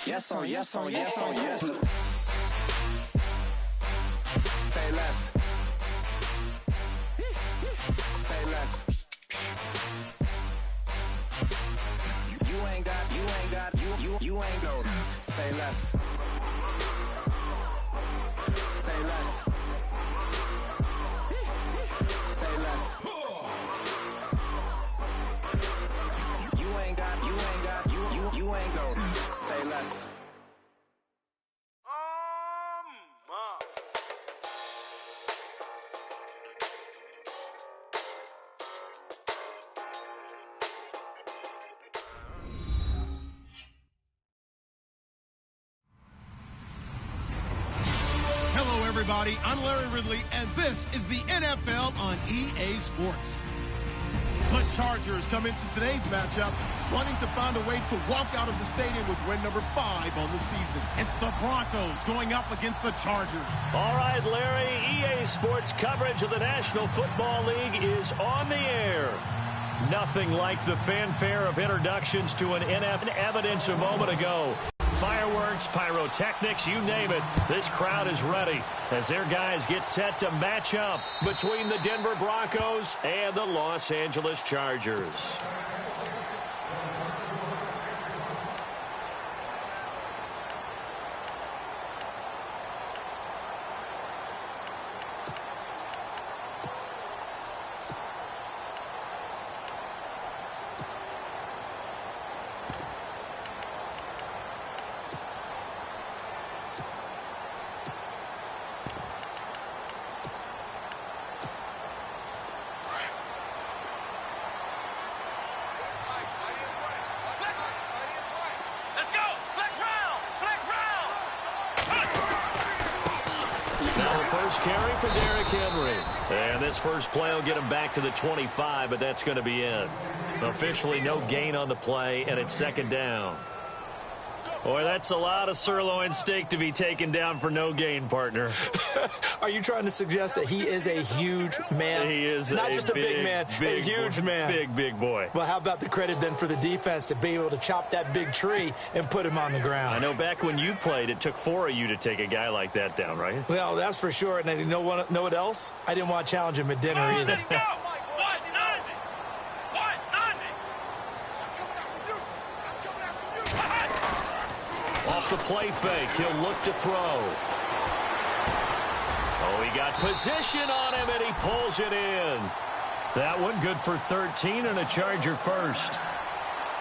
Yes on yes on yes on yes. Say less. Say less. You ain't got, you ain't go. Say less. Say less. Say less. You ain't got, you ain't go. Say less. Hello, everybody. I'm Larry Ridley, and this is the NFL on EA Sports. The Chargers come into today's matchup wanting to find a way to walk out of the stadium with win number 5 on the season. It's the Broncos going up against the Chargers. All right, Larry, EA Sports coverage of the National Football League is on the air. Nothing like the fanfare of introductions to an NFL evidence a moment ago. Fireworks, pyrotechnics, you name it. This crowd is ready as their guys get set to match up between the Denver Broncos and the Los Angeles Chargers. First carry for Derrick Henry. And this first play will get him back to the 25, but that's going to be it. Officially no gain on the play, and it's second down. Boy, that's a lot of sirloin steak to be taken down for no gain, partner. Are you trying to suggest that he is a huge man? He is not just a big man, a huge man. Big boy. Well, how about the credit then for the defense to be able to chop that big tree and put him on the ground? I know back when you played, it took 4 of you to take a guy like that down, right? Well, that's for sure. And you know what else? I didn't want to challenge him at dinner either. Off the play fake, he'll look to throw. Oh, he got position on him, and he pulls it in. That one good for 13 and a Charger first.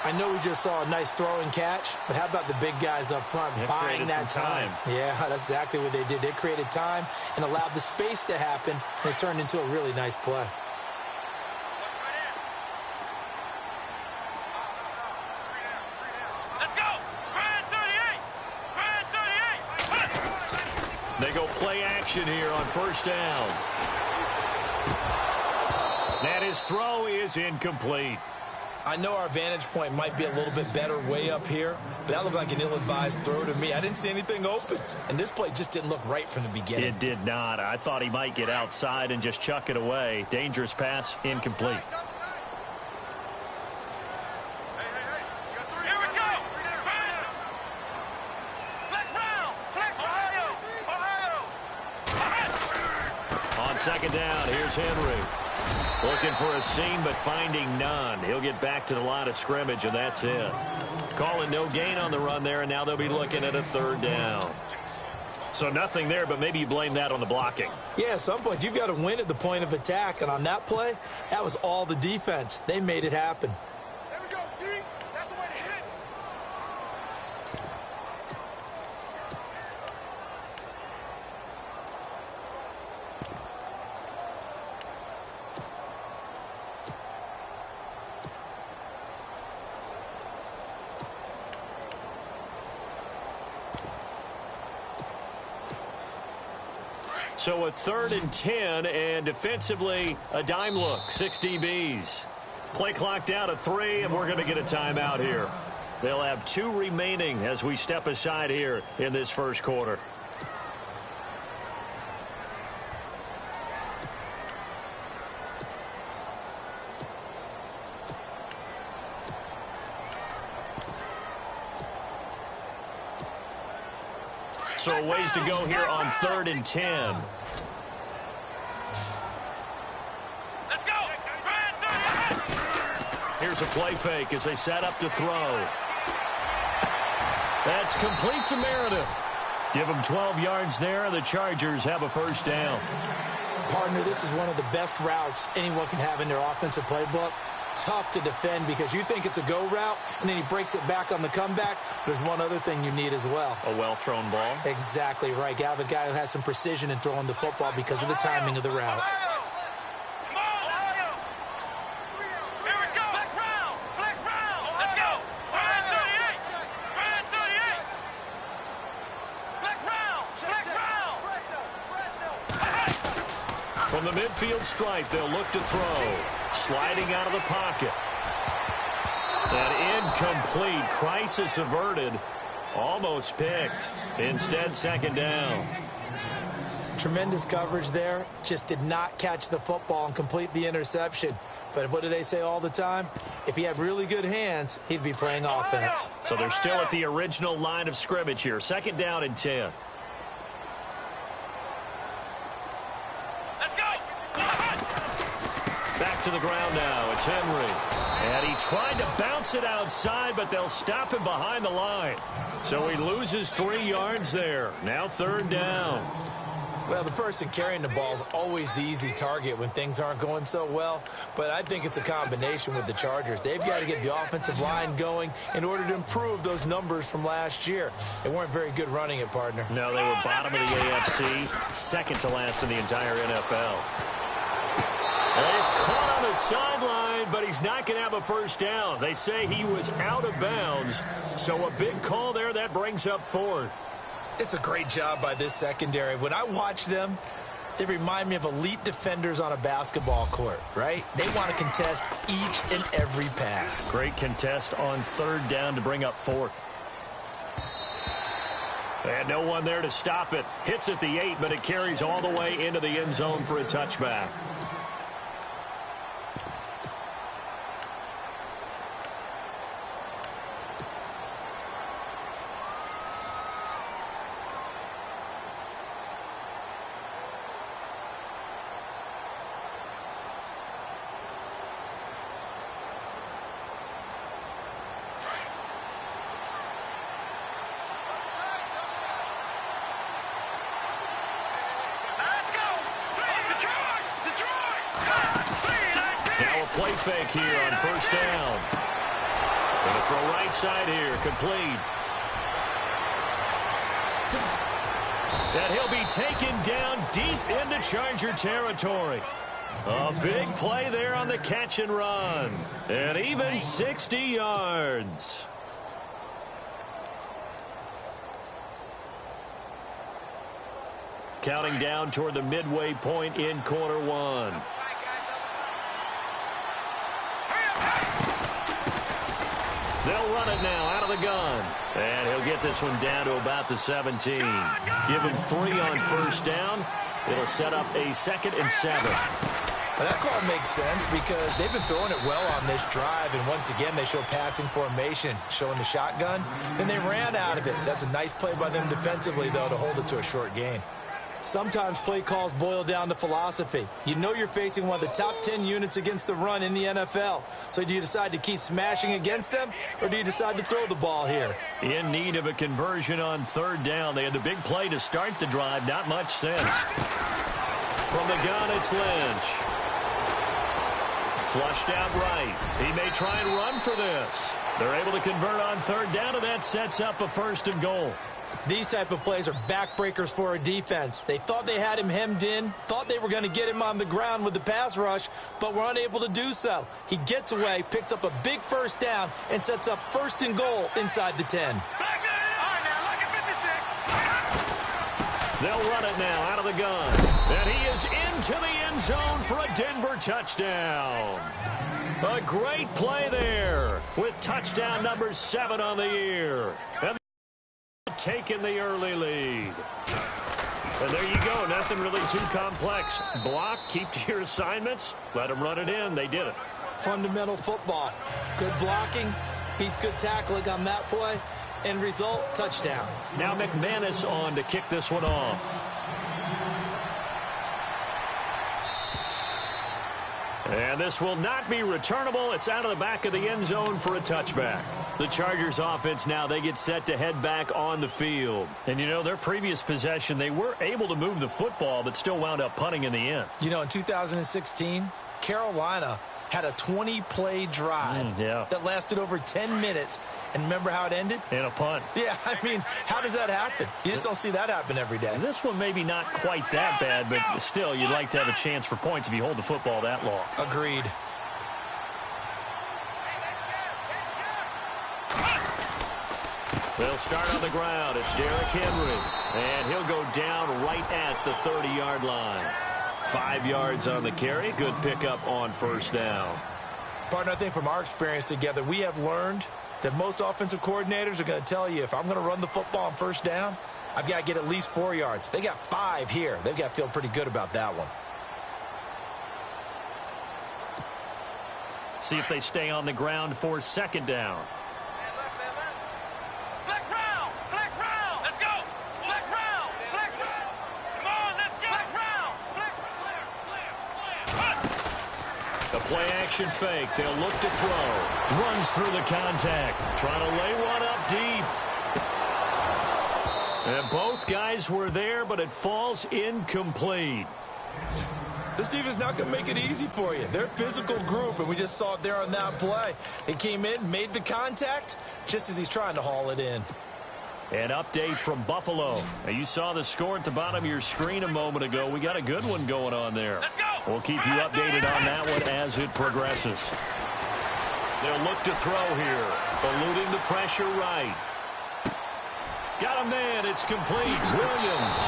I know we just saw a nice throw and catch, but how about the big guys up front buying that time? Yeah, that's exactly what they did. They created time and allowed the space to happen, and it turned into a really nice play. They go play action here on first down. And his throw is incomplete. I know our vantage point might be a little bit better way up here, but that looked like an ill-advised throw to me. I didn't see anything open, and this play just didn't look right from the beginning. It did not. I thought he might get outside and just chuck it away. Dangerous pass, incomplete. Second down, here's Henry. Looking for a seam, but finding none. He'll get back to the line of scrimmage, and that's it. Calling no gain on the run there, and now they'll be looking at a third down. So nothing there, but maybe you blame that on the blocking. Yeah, at some point, you've got to win at the point of attack, and on that play, that was all the defense. They made it happen. There we go, D. That's the way to hit. So a 3rd and 10, and defensively, a dime look, 6 DBs. Play clock down to 3, and we're going to get a timeout here. They'll have 2 remaining as we step aside here in this first quarter. So a ways to go here on 3rd and 10. Let's go. Here's a play fake as they set up to throw. That's complete to Meredith. Give them 12 yards there, and the Chargers have a first down. Partner, this is one of the best routes anyone can have in their offensive playbook. Tough to defend because you think it's a go route, and then he breaks it back on the comeback. There's one other thing you need as well. A well-thrown ball. Exactly right. You have a guy who has some precision in throwing the football because of the timing of the route. From the midfield stripe, they'll look to throw. Sliding out of the pocket. And incomplete. Crisis averted. Almost picked. Instead, second down. Tremendous coverage there. Just did not catch the football and complete the interception. But what do they say all the time? If he had really good hands, he'd be playing offense. So they're still at the original line of scrimmage here. Second down and 10. Back to the ground now. It's Henry. And he tried to bounce it outside, but they'll stop him behind the line. So he loses 3 yards there. Now 3rd down. Well, the person carrying the ball is always the easy target when things aren't going so well. But I think it's a combination with the Chargers. They've got to get the offensive line going in order to improve those numbers from last year. They weren't very good running it, partner. No, they were bottom of the AFC, second to last in the entire NFL. And he's caught on the sideline, but he's not going to have a first down. They say he was out of bounds, so a big call there that brings up 4th. It's a great job by this secondary. When I watch them, they remind me of elite defenders on a basketball court, right? They want to contest each and every pass. Great contest on 3rd down to bring up 4th. And no one there to stop it. Hits at the 8, but it carries all the way into the end zone for a touchback. Play fake here on 1st down. Going to throw right side here, complete. And he'll be taken down deep into Charger territory. A big play there on the catch and run. And even 60 yards. Counting down toward the midway point in quarter 1. They'll run it now out of the gun. And he'll get this one down to about the 17. Give him 3 on 1st down. It'll set up a 2nd and 7. Well, that call makes sense because they've been throwing it well on this drive. And once again, they show passing formation, showing the shotgun. Then they ran out of it. That's a nice play by them defensively, though, to hold it to a short gain. Sometimes play calls boil down to philosophy. You know you're facing one of the top 10 units against the run in the NFL. So do you decide to keep smashing against them, or do you decide to throw the ball here? In need of a conversion on 3rd down. They had the big play to start the drive. Not much sense. From the gun, it's Lynch. Flushed out right. He may try and run for this. They're able to convert on 3rd down, and that sets up a 1st and goal. These type of plays are backbreakers for a defense. They thought they had him hemmed in, thought they were going to get him on the ground with the pass rush, but were unable to do so. He gets away, picks up a big 1st down, and sets up 1st and goal inside the 10. They'll run it now out of the gun. And he is into the end zone for a Denver touchdown. A great play there with touchdown number 7 on the year. And taking the early lead. And there you go. Nothing really too complex. Block, keep to your assignments, let them run it in. They did it. Fundamental football. Good blocking, beats good tackling on that play, End result, touchdown. Now McManus on to kick this one off. And this will not be returnable. It's out of the back of the end zone for a touchback. The Chargers offense now, they get set to head back on the field. And, you know, their previous possession, they were able to move the football, but still wound up punting in the end. You know, in 2016, Carolina had a 20-play drive that lasted over 10 minutes. And remember how it ended? In a punt. Yeah, I mean, how does that happen? You just don't see that happen every day. And this one maybe not quite that bad, but still, you'd like to have a chance for points if you hold the football that long. Agreed. They'll start on the ground. It's Derrick Henry. And he'll go down right at the 30-yard line. 5 yards on the carry. Good pickup on first down. Partner, I think from our experience together, we have learned that most offensive coordinators are going to tell you, if I'm going to run the football on first down, I've got to get at least 4 yards. They got 5 here. They've got to feel pretty good about that one. See if they stay on the ground for second down. The play-action fake. They'll look to throw. Runs through the contact. Trying to lay one up deep. And both guys were there, but it falls incomplete. This defense is not going to make it easy for you. They're a physical group, and we just saw it there on that play. They came in, made the contact, just as he's trying to haul it in. An update from Buffalo. Now, you saw the score at the bottom of your screen a moment ago. We got a good one going on there. We'll keep you updated on that one as it progresses. They'll look to throw here. Eluding the pressure right. Got a man. It's complete. Williams.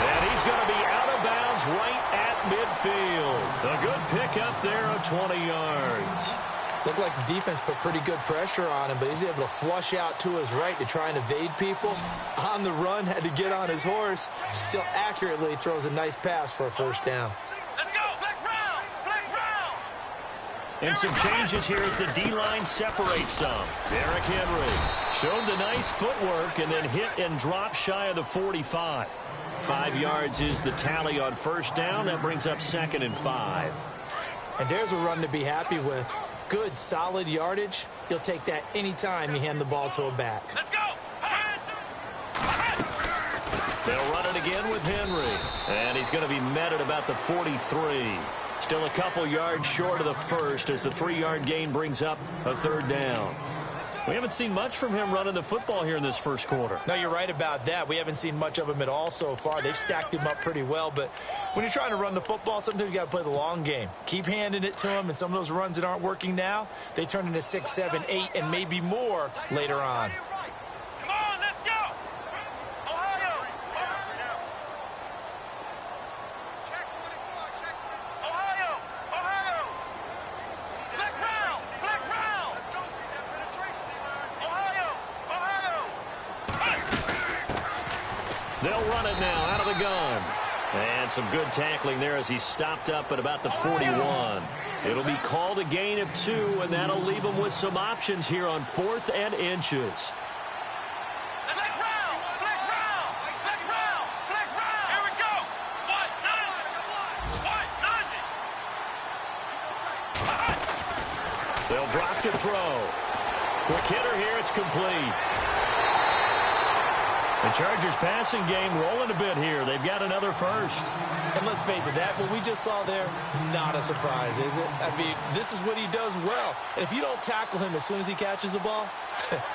And he's going to be out of bounds right at midfield. A good pickup there of 20 yards. Looked like the defense put pretty good pressure on him, but he's able to flush out to his right to try and evade people. On the run, had to get on his horse. Still accurately throws a nice pass for a first down. Let's go! Flex round! Flex round! And some changes here as the D-line separates some. Derrick Henry showed the nice footwork and then hit and dropped shy of the 45. 5 yards is the tally on first down. That brings up 2nd and 5. And there's a run to be happy with. Good, solid yardage. You'll take that anytime you hand the ball to a back. Let's go! They'll run it again with Henry. And he's going to be met at about the 43. Still a couple yards short of the first as the 3-yard gain brings up a third down. We haven't seen much from him running the football here in this first quarter. No, you're right about that. We haven't seen much of him at all so far. They've stacked him up pretty well, but when you're trying to run the football, sometimes you got to play the long game. Keep handing it to him, and some of those runs that aren't working now, they turn into 6, 7, 8, and maybe more later on. Come on, let's go! Ohio! Check 24, check 24. Ohio! Ohio! Flex round! Flex round! Let's go! That penetration, Ohio! Ohio! They'll run it now out of the gun. And some good tackling there as he stopped up at about the 41. It'll be called a gain of 2, and that'll leave him with some options here on 4th and inches. Flex round! Flex round! Flex round! Flex round! Here we go! What? Nothing! They'll drop to throw. Quick hitter here. It's complete. The Chargers passing game rolling a bit here. They've got another first. And let's face it, that what we just saw there, not a surprise, is it? I mean, this is what he does well. And if you don't tackle him as soon as he catches the ball,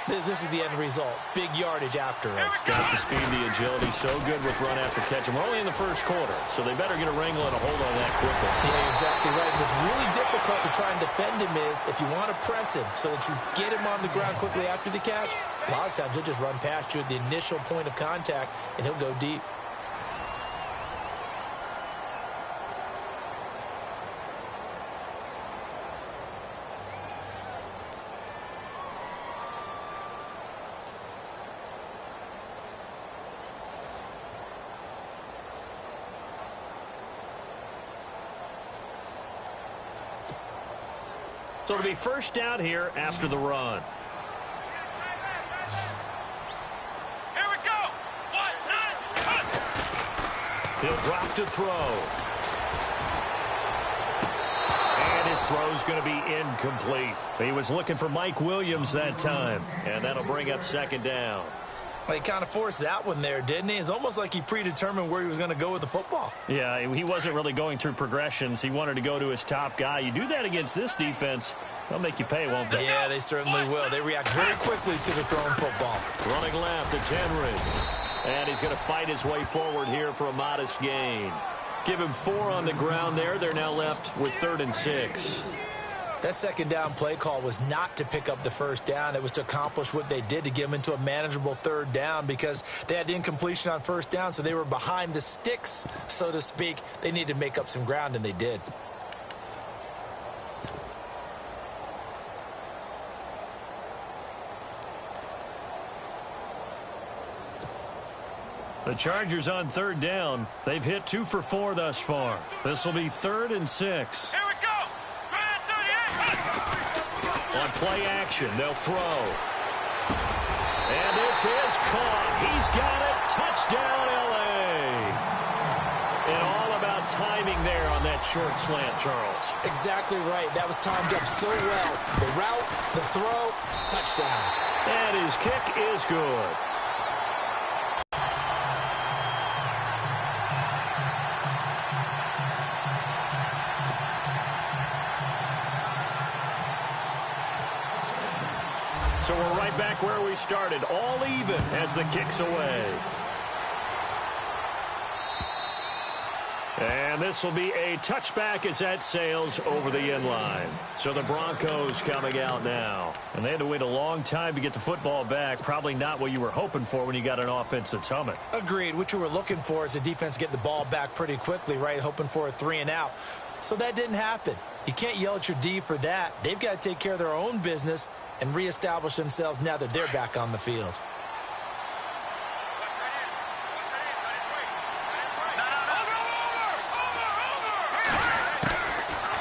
this is the end result. Big yardage afterwards. Got the speed, the agility, so good with run after catch. And we're only in the first quarter, so they better get a wrangle and a hold on that quickly. Yeah, you're exactly right. What's really difficult to try and defend him is if you want to press him so that you get him on the ground quickly after the catch, a lot of times he'll just run past you at the initial point of contact, and he'll go deep. So it'll be first down here after the run. He'll drop to throw. And his throw's going to be incomplete. He was looking for Mike Williams that time. And that'll bring up second down. Well, he kind of forced that one there, didn't he? It's almost like he predetermined where he was going to go with the football. Yeah, he wasn't really going through progressions. He wanted to go to his top guy. You do that against this defense, they'll make you pay, won't they? Yeah, they certainly will. They react very quickly to the thrown football. Running left, it's Henry. And he's going to fight his way forward here for a modest gain. Give him 4 on the ground there. They're now left with 3rd and 6. That second down play call was not to pick up the first down. It was to accomplish what they did, to get them into a manageable 3rd down, because they had incompletion on first down, so they were behind the sticks, so to speak. They needed to make up some ground, and they did. The Chargers on 3rd down. They've hit 2 for 4 thus far. This will be 3rd and 6. Here we go. On play action, they'll throw. And this is caught. He's got it. Touchdown, L.A. And all about timing there on that short slant, Charles. Exactly right. That was timed up so well. The route, the throw, touchdown. And his kick is good. So we're right back where we started, all even as the kick's away. And this will be a touchback as that sails over the end line. So the Broncos coming out now. And they had to wait a long time to get the football back. Probably not what you were hoping for when you got an offense that's humming. Agreed. What you were looking for is the defense getting the ball back pretty quickly, right? Hoping for a 3 and out. So that didn't happen. You can't yell at your D for that. They've got to take care of their own business and reestablish themselves now that they're back on the field.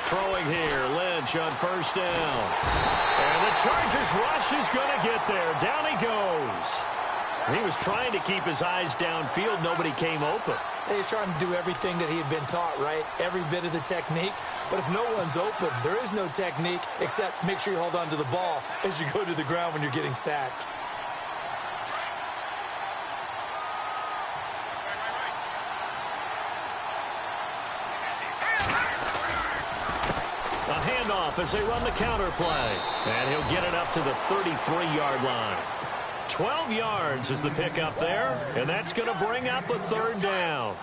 Throwing here, Lynch on first down. And the Chargers rush is going to get there. Down he goes. He was trying to keep his eyes downfield. Nobody came open. He's trying to do everything that he had been taught, right? Every bit of the technique. But if no one's open, there is no technique except make sure you hold on to the ball as you go to the ground when you're getting sacked. A handoff as they run the counter play. And he'll get it up to the 33-yard line. 12 yards is the pickup there, and that's going to bring up a 3rd down.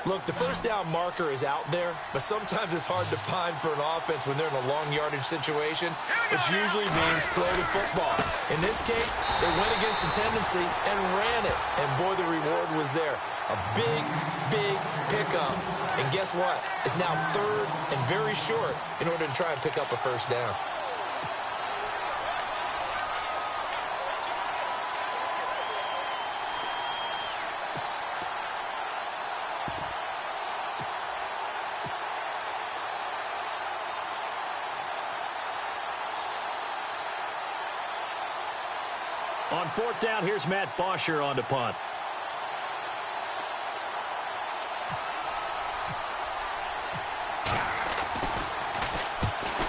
Look, the first down marker is out there, but sometimes it's hard to find for an offense when they're in a long yardage situation, which usually means throw the football. In this case, they went against the tendency and ran it, and boy, the reward was there. A big, big pickup. And guess what? It's now 3rd and very short in order to try and pick up a first down. On 4th down, here's Matt Bosher on to punt.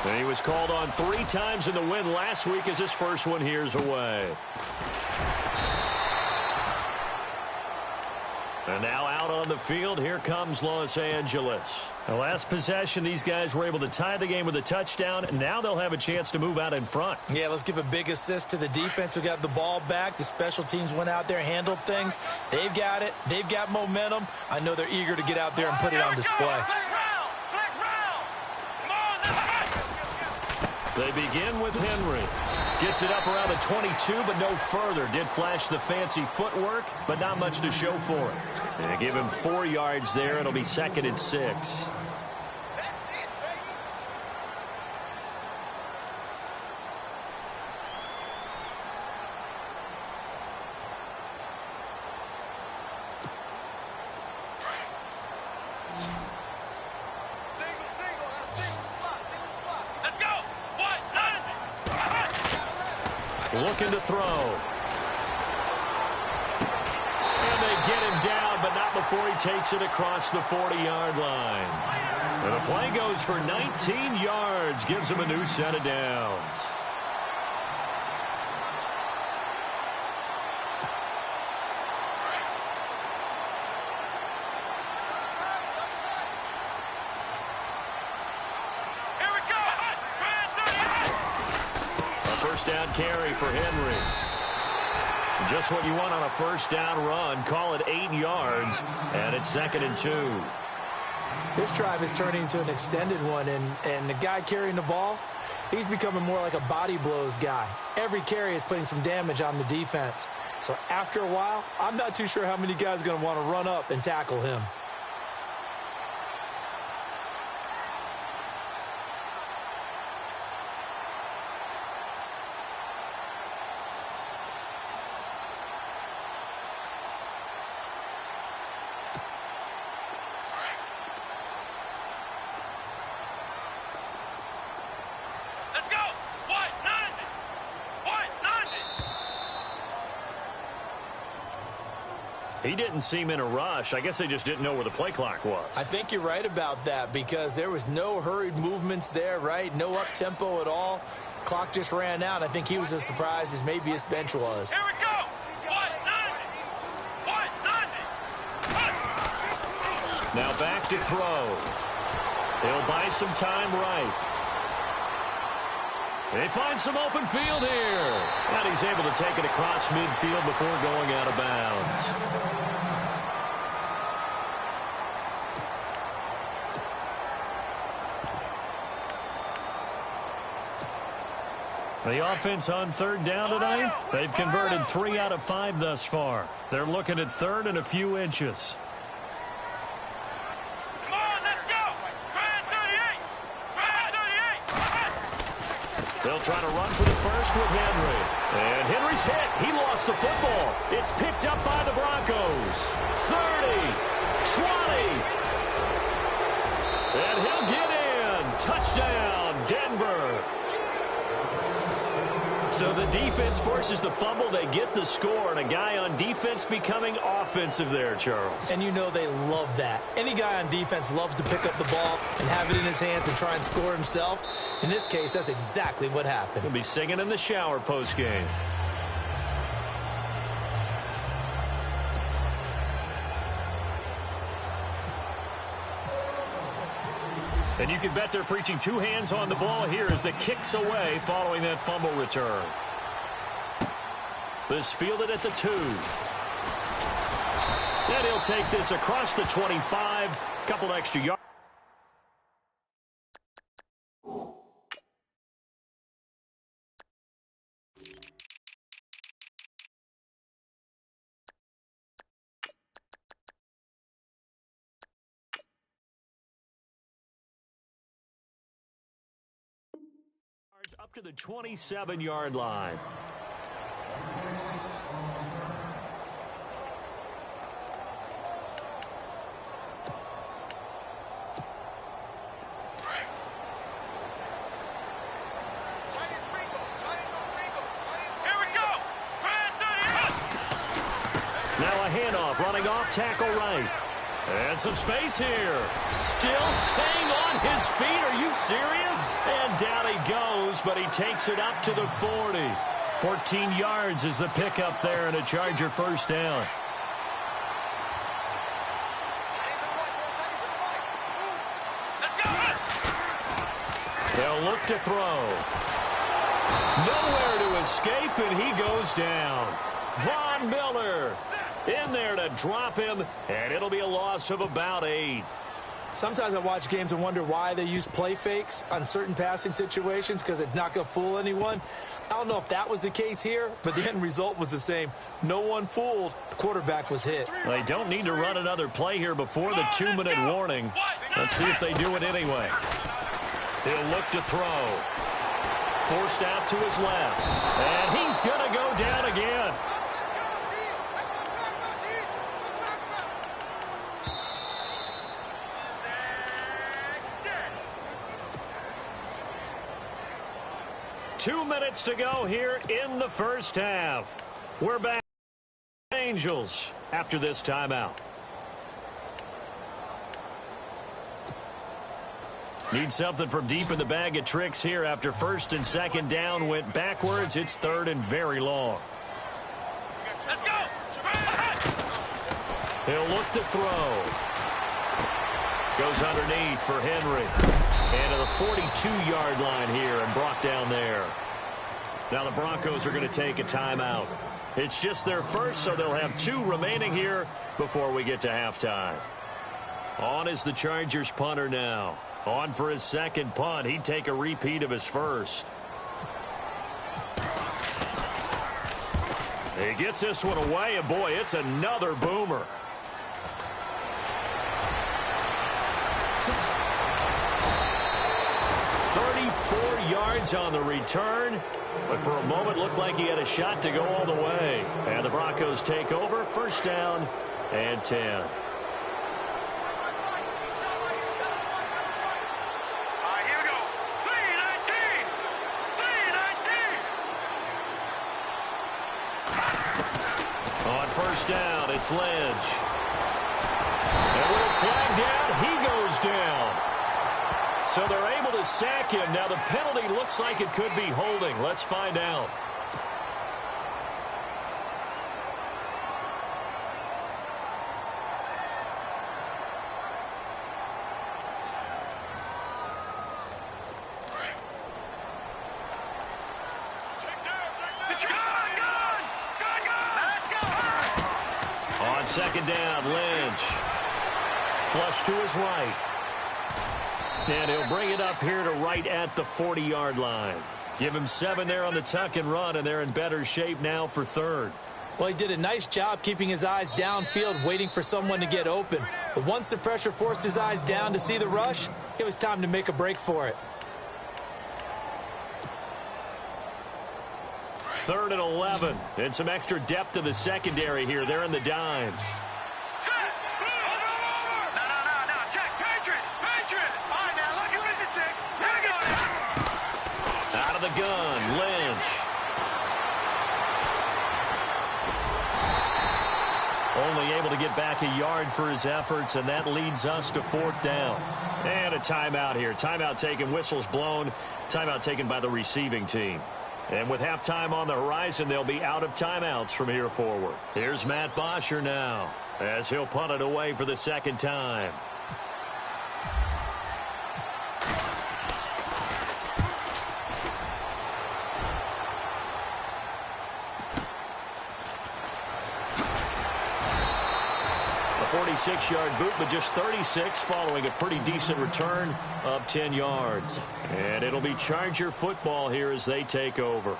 And he was called on 3 times in the win last week as his first one here's away. And now out on the field, here comes Los Angeles. The last possession, these guys were able to tie the game with a touchdown, and now they'll have a chance to move out in front. Yeah, let's give a big assist to the defense who got the ball back. The special teams went out there, handled things. They've got it. They've got momentum. I know they're eager to get out there and put it on display. They begin with Henry. Gets it up around the 22, but no further. Did flash the fancy footwork, but not much to show for it. And give him 4 yards there. It'll be 2nd and 6. Looking to throw. And And they get him down, but not before he takes it across the 40-yard line. And the play goes for 19 yards, gives him a new set of downs. Down carry for Henry. Just what you want on a first down run. Call it 8 yards, and it's 2nd and 2. This drive is turning into an extended one, and the guy carrying the ball, he's becoming more like a body blows guy. Every carry is putting some damage on the defense. So after a while, I'm not too sure how many guys are going to want to run up and tackle him. He didn't seem in a rush. I guess they just didn't know where the play clock was. I think you're right about that because there was no hurried movements there, right? No up-tempo at all. Clock just ran out. I think he was as surprised as maybe his bench was. Here we go. 190. Now back to throw. He'll buy some time right. They find some open field here. And he's able to take it across midfield before going out of bounds. The offense on 3rd down tonight, they've converted 3 out of 5 thus far. They're looking at 3rd and a few inches. They'll try to run for the first with Henry. And Henry's hit. He lost the football. It's picked up by the Broncos. 30, 20. And he'll get in. Touchdown, Denver. So the defense forces the fumble. They get the score. And a guy on defense becoming offensive there, Charles. And you know they love that. Any guy on defense loves to pick up the ball and have it in his hands and try and score himself. In this case, that's exactly what happened. He'll be singing in the shower post-game. And you can bet they're preaching 2 hands on the ball here as the kick's away following that fumble return. This fielded at the 2. And he'll take this across the 25. Couple extra yards. Up to the 27-yard line. Now a handoff, running off tackle right. And some space here. Still staying on his feet. Are you serious? And down he goes, but he takes it up to the 40. 14 yards is the pickup there and a Charger first down. They'll look to throw. Nowhere to escape, and he goes down. Von Miller in there to drop him, and it'll be a loss of about 8. Sometimes I watch games and wonder why they use play fakes on certain passing situations because it's not going to fool anyone. I don't know if that was the case here, but the end result was the same. No one fooled. The quarterback was hit. They don't need to run another play here before the 2-minute warning. Let's see if they do it anyway. He'll look to throw. Forced out to his left. And he's going to go down again. Two minutes to go here in the first half. We're back Angels after this timeout. Need something from deep in the bag of tricks here after first and second down went backwards. It's third and very long. Let's go. He'll look to throw. Goes underneath for Henry. And to the 42-yard line here and brought down there. Now the Broncos are going to take a timeout. It's just their first, so they'll have 2 remaining here before we get to halftime. On is the Chargers punter now. On for his second punt. He'd take a repeat of his first. He gets this one away, and boy, it's another boomer. Yards on the return, but for a moment looked like he had a shot to go all the way. And the Broncos take over, first down and 10. All right, here we go. 3-19. 3-19. On first down, it's Lynch. And with a flag down, he goes down. So they're able to sack him. Now the penalty looks like it could be holding. Let's find out. On second down, Lynch. Flush to his right. And he'll bring it up here to right at the 40-yard line. Give him 7 there on the tuck and run, and they're in better shape now for third. Well, he did a nice job keeping his eyes downfield, waiting for someone to get open. But once the pressure forced his eyes down to see the rush, it was time to make a break for it. Third and 11. And some extra depth to the secondary here. They're in the dime. Out of the gun, Lynch. Only able to get back a yard for his efforts, and that leads us to fourth down. And a timeout here. Timeout taken, whistles blown. Timeout taken by the receiving team. And with halftime on the horizon, they'll be out of timeouts from here forward. Here's Matt Bosher now, as he'll punt it away for the second time. A 46-yard boot, but just 36 following a pretty decent return of 10 yards. And it'll be Charger football here as they take over.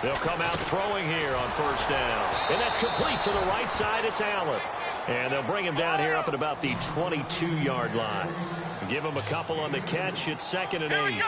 They'll come out throwing here on first down. And that's complete to the right side. It's Allen. And they'll bring him down here up at about the 22-yard line. Give him a couple on the catch. It's 2nd and 8.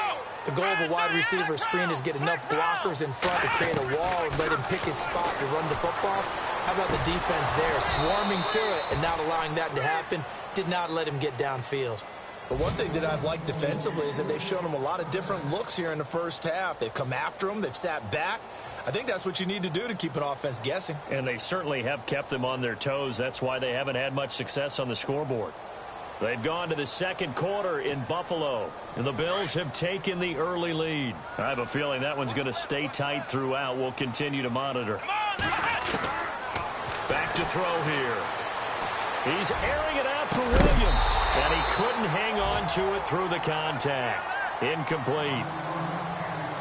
The goal of a wide receiver screen is get enough blockers in front to create a wall and let him pick his spot to run the football. How about the defense there, swarming to it and not allowing that to happen? Did not let him get downfield. But one thing that I've liked defensively is that they've shown him a lot of different looks here in the first half. They've come after him. They've sat back. I think that's what you need to do to keep an offense guessing. And they certainly have kept them on their toes. That's why they haven't had much success on the scoreboard. They've gone to the second quarter in Buffalo, and the Bills have taken the early lead. I have a feeling that one's going to stay tight throughout. We'll continue to monitor. Back to throw here. He's airing it out for Williams, and he couldn't hang on to it through the contact. Incomplete.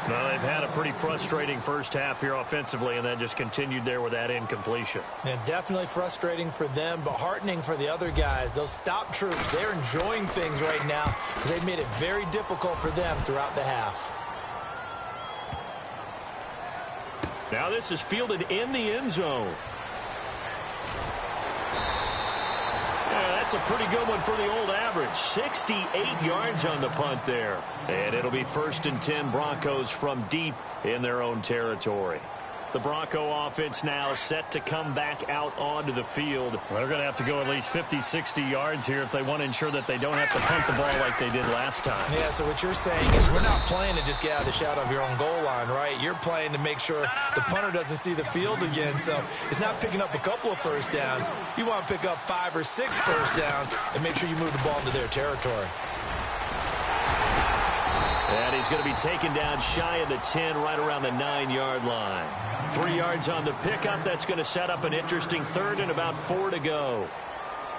Well, they've had a pretty frustrating first half here offensively, and that just continued there with that incompletion. Yeah, definitely frustrating for them, but heartening for the other guys. Those stop troops, they're enjoying things right now because they've made it very difficult for them throughout the half. Now this is fielded in the end zone. That's a pretty good one for the old average. 68 yards on the punt there. And it'll be 1st and 10 Broncos from deep in their own territory. The Bronco offense now set to come back out onto the field. Well, they're going to have to go at least 50, 60 yards here if they want to ensure that they don't have to punt the ball like they did last time. Yeah, so what you're saying is we're not playing to just get out of the shadow of your own goal line, right? You're playing to make sure the punter doesn't see the field again. So it's not picking up a couple of first downs. You want to pick up 5 or 6 first downs and make sure you move the ball into their territory. And he's going to be taken down shy of the 10, right around the 9-yard line. 3 yards on the pickup. That's going to set up an interesting 3rd and about 4 to go.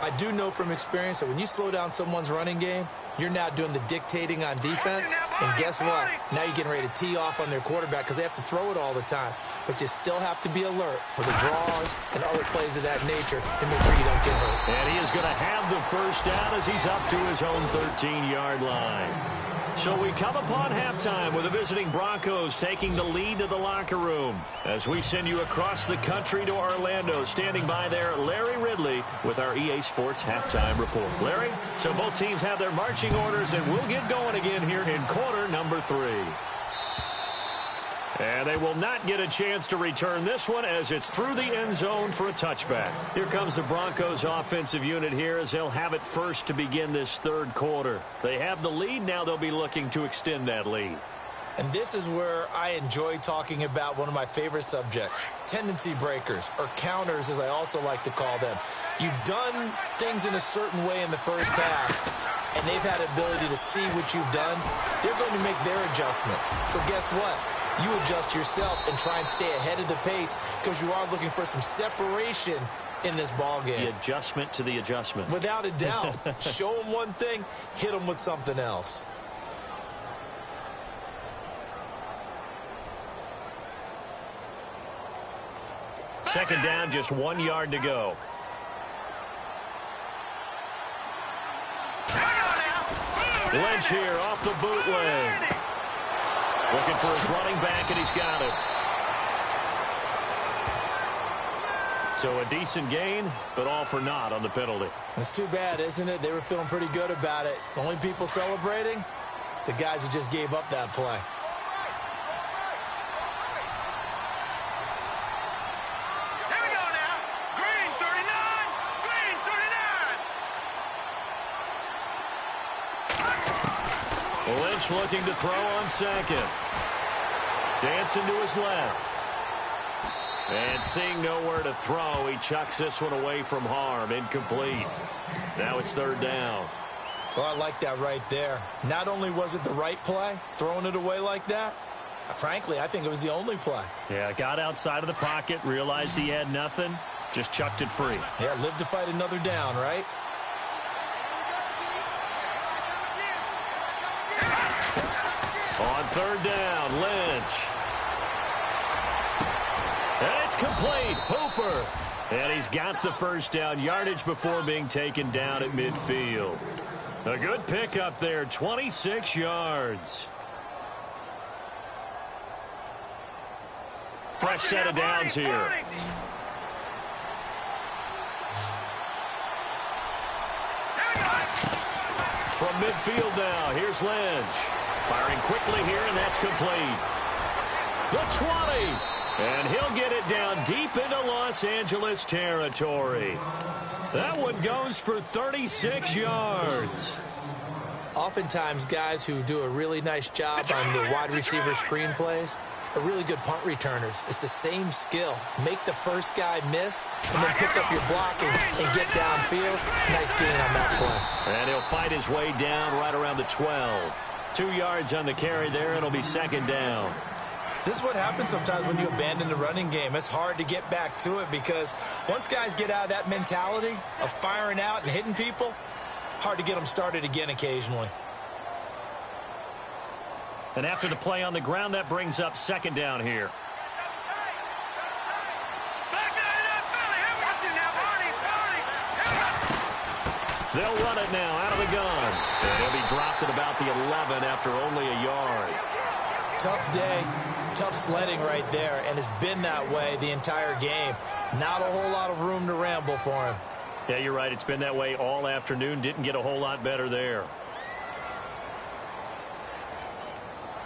I do know from experience that when you slow down someone's running game, you're now doing the dictating on defense. And guess what? Now you're getting ready to tee off on their quarterback because they have to throw it all the time. But you still have to be alert for the draws and other plays of that nature and make sure you don't get hurt. And he is going to have the first down as he's up to his own 13-yard line. So we come upon halftime with the visiting Broncos taking the lead to the locker room. As we send you across the country to Orlando, standing by there, Larry Ridley with our EA Sports Halftime Report. Larry, so both teams have their marching orders, and we'll get going again here in quarter number 3. And they will not get a chance to return this one as it's through the end zone for a touchback. Here comes the Broncos offensive unit here as they'll have it first to begin this 3rd quarter. They have the lead. Now they'll be looking to extend that lead. And this is where I enjoy talking about one of my favorite subjects, tendency breakers, or counters as I also like to call them. You've done things in a certain way in the first half, and they've had ability to see what you've done. They're going to make their adjustments. So guess what? You adjust yourself and try and stay ahead of the pace because you are looking for some separation in this ball game. The adjustment to the adjustment. Without a doubt. Show them one thing, hit them with something else. Second down, just 1 yard to go. Lynch here off the bootleg. Looking for his running back, and he's got it. So a decent gain, but all for naught on the penalty. It's too bad, isn't it? They were feeling pretty good about it. The only people celebrating, the guys who just gave up that play. Here we go now. Green 39. Green 39. Lynch looking to throw on second. Dancing to his left. And seeing nowhere to throw, he chucks this one away from harm. Incomplete. Now it's 3rd down. Well, I like that right there. Not only was it the right play, throwing it away like that, frankly, I think it was the only play. Yeah, got outside of the pocket, realized he had nothing, just chucked it free. Yeah, live to fight another down, right? On 3rd down, Lynch. And it's complete. Hooper. And he's got the first down yardage before being taken down at midfield. A good pickup there, 26 yards. Fresh set of downs here. From midfield now, here's Lynch. Firing quickly here, and that's complete. The 20. And he'll get it down deep into Los Angeles territory. That one goes for 36 yards. Oftentimes, guys who do a really nice job on the wide receiver screen plays are really good punt returners. It's the same skill. Make the first guy miss, and then pick up your blocking and get downfield. Nice gain on that play. And he'll fight his way down right around the 12. 2 yards on the carry there. It'll be 2nd down. This is what happens sometimes when you abandon the running game. It's hard to get back to it because once guys get out of that mentality of firing out and hitting people, hard to get them started again occasionally. And after the play on the ground, that brings up 2nd down here. They'll run it now out of the gun. And he'll be dropped at about the 11 after only a yard. Tough day, tough sledding right there, and it's been that way the entire game. Not a whole lot of room to ramble for him. Yeah, you're right. It's been that way all afternoon. Didn't get a whole lot better there.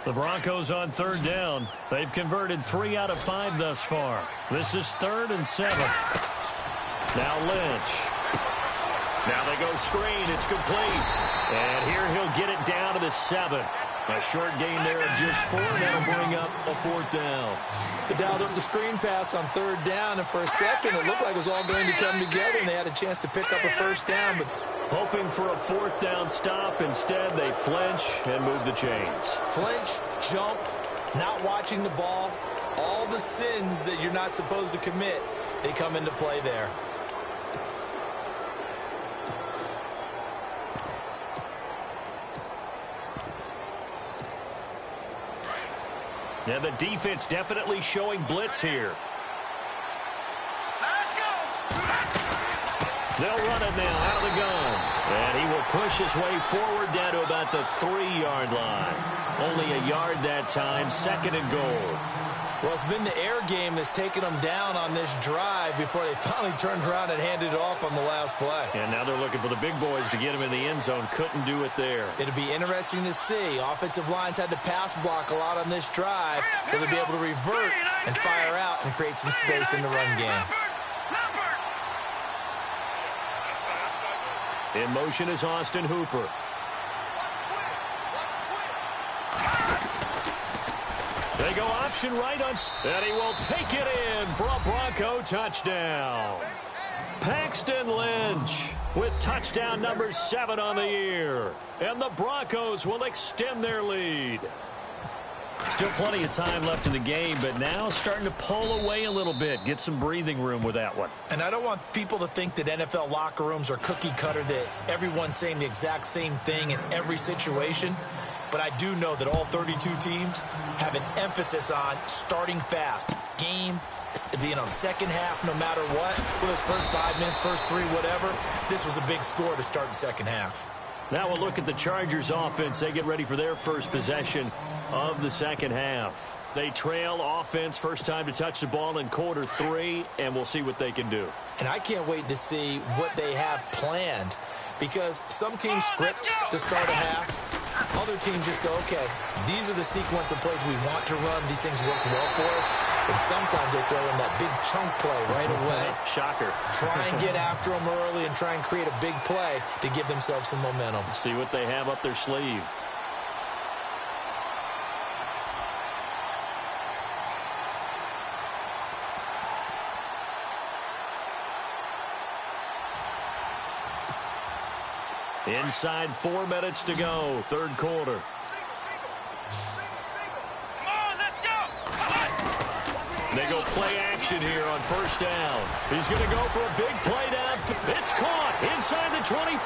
The Broncos on third down. They've converted 3 out of 5 thus far. This is 3rd and 7. Now Lynch. Now they go screen. It's complete. And here he'll get it down to the 7. A short gain there of just 4. That'll bring up a 4th down. They dialed up the screen pass on 3rd down, and for a second it looked like it was all going to come together, and they had a chance to pick up a 1st down. But hoping for a 4th down stop. Instead, they flinch and move the chains. Flinch, jump, not watching the ball, all the sins that you're not supposed to commit, they come into play there. Yeah, the defense definitely showing blitz here. Let's go. They'll run it now out of the gun. And he will push his way forward down to about the 3-yard line. Only a yard that time, 2nd and goal. Well, it's been the air game that's taken them down on this drive before they finally turned around and handed it off on the last play. And now they're looking for the big boys to get him in the end zone. Couldn't do it there. It'll be interesting to see. Offensive lines had to pass block a lot on this drive. Will they be able to revert and fire out and create some space in the run game? In motion is Austin Hooper. They go option right on, and he will take it in for a Bronco touchdown. Paxton Lynch with touchdown number 7 on the year. And the Broncos will extend their lead. Still plenty of time left in the game, but now starting to pull away a little bit. Get some breathing room with that one. And I don't want people to think that NFL locker rooms are cookie cutter, that everyone's saying the exact same thing in every situation. But I do know that all 32 teams have an emphasis on starting fast. Game, second half, no matter what. For those first 5 minutes, first 3, whatever. This was a big score to start the second half. Now we'll look at the Chargers offense. They get ready for their first possession of the second half. They trail offense, first time to touch the ball in quarter 3, and we'll see what they can do. And I can't wait to see what they have planned, because some teams script to start a half. Other teams just go, okay, these are the sequence of plays we want to run. These things worked well for us. And sometimes they throw in that big chunk play right away. Shocker. Try and get after them early and try and create a big play to give themselves some momentum. See what they have up their sleeve. Inside 4 minutes to go, third quarter. Come on, let's go. They go play action here on first down. He's going to go for a big play down. It's caught inside the 25.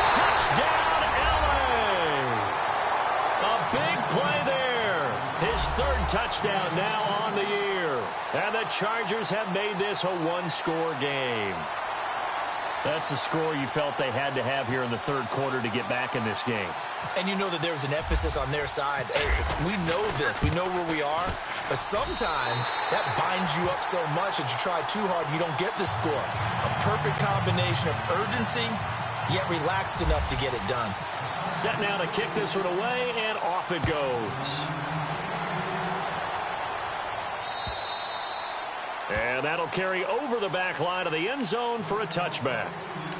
Touchdown, LA. A big play there. His 3rd touchdown now on the year. And the Chargers have made this a 1-score game. That's the score you felt they had to have here in the third quarter to get back in this game. And you know that there's an emphasis on their side. Hey, we know this. We know where we are. But sometimes that binds you up so much that you try too hard, you don't get the score. A perfect combination of urgency, yet relaxed enough to get it done. Set now to kick this one away, and off it goes. And that'll carry over the back line of the end zone for a touchback.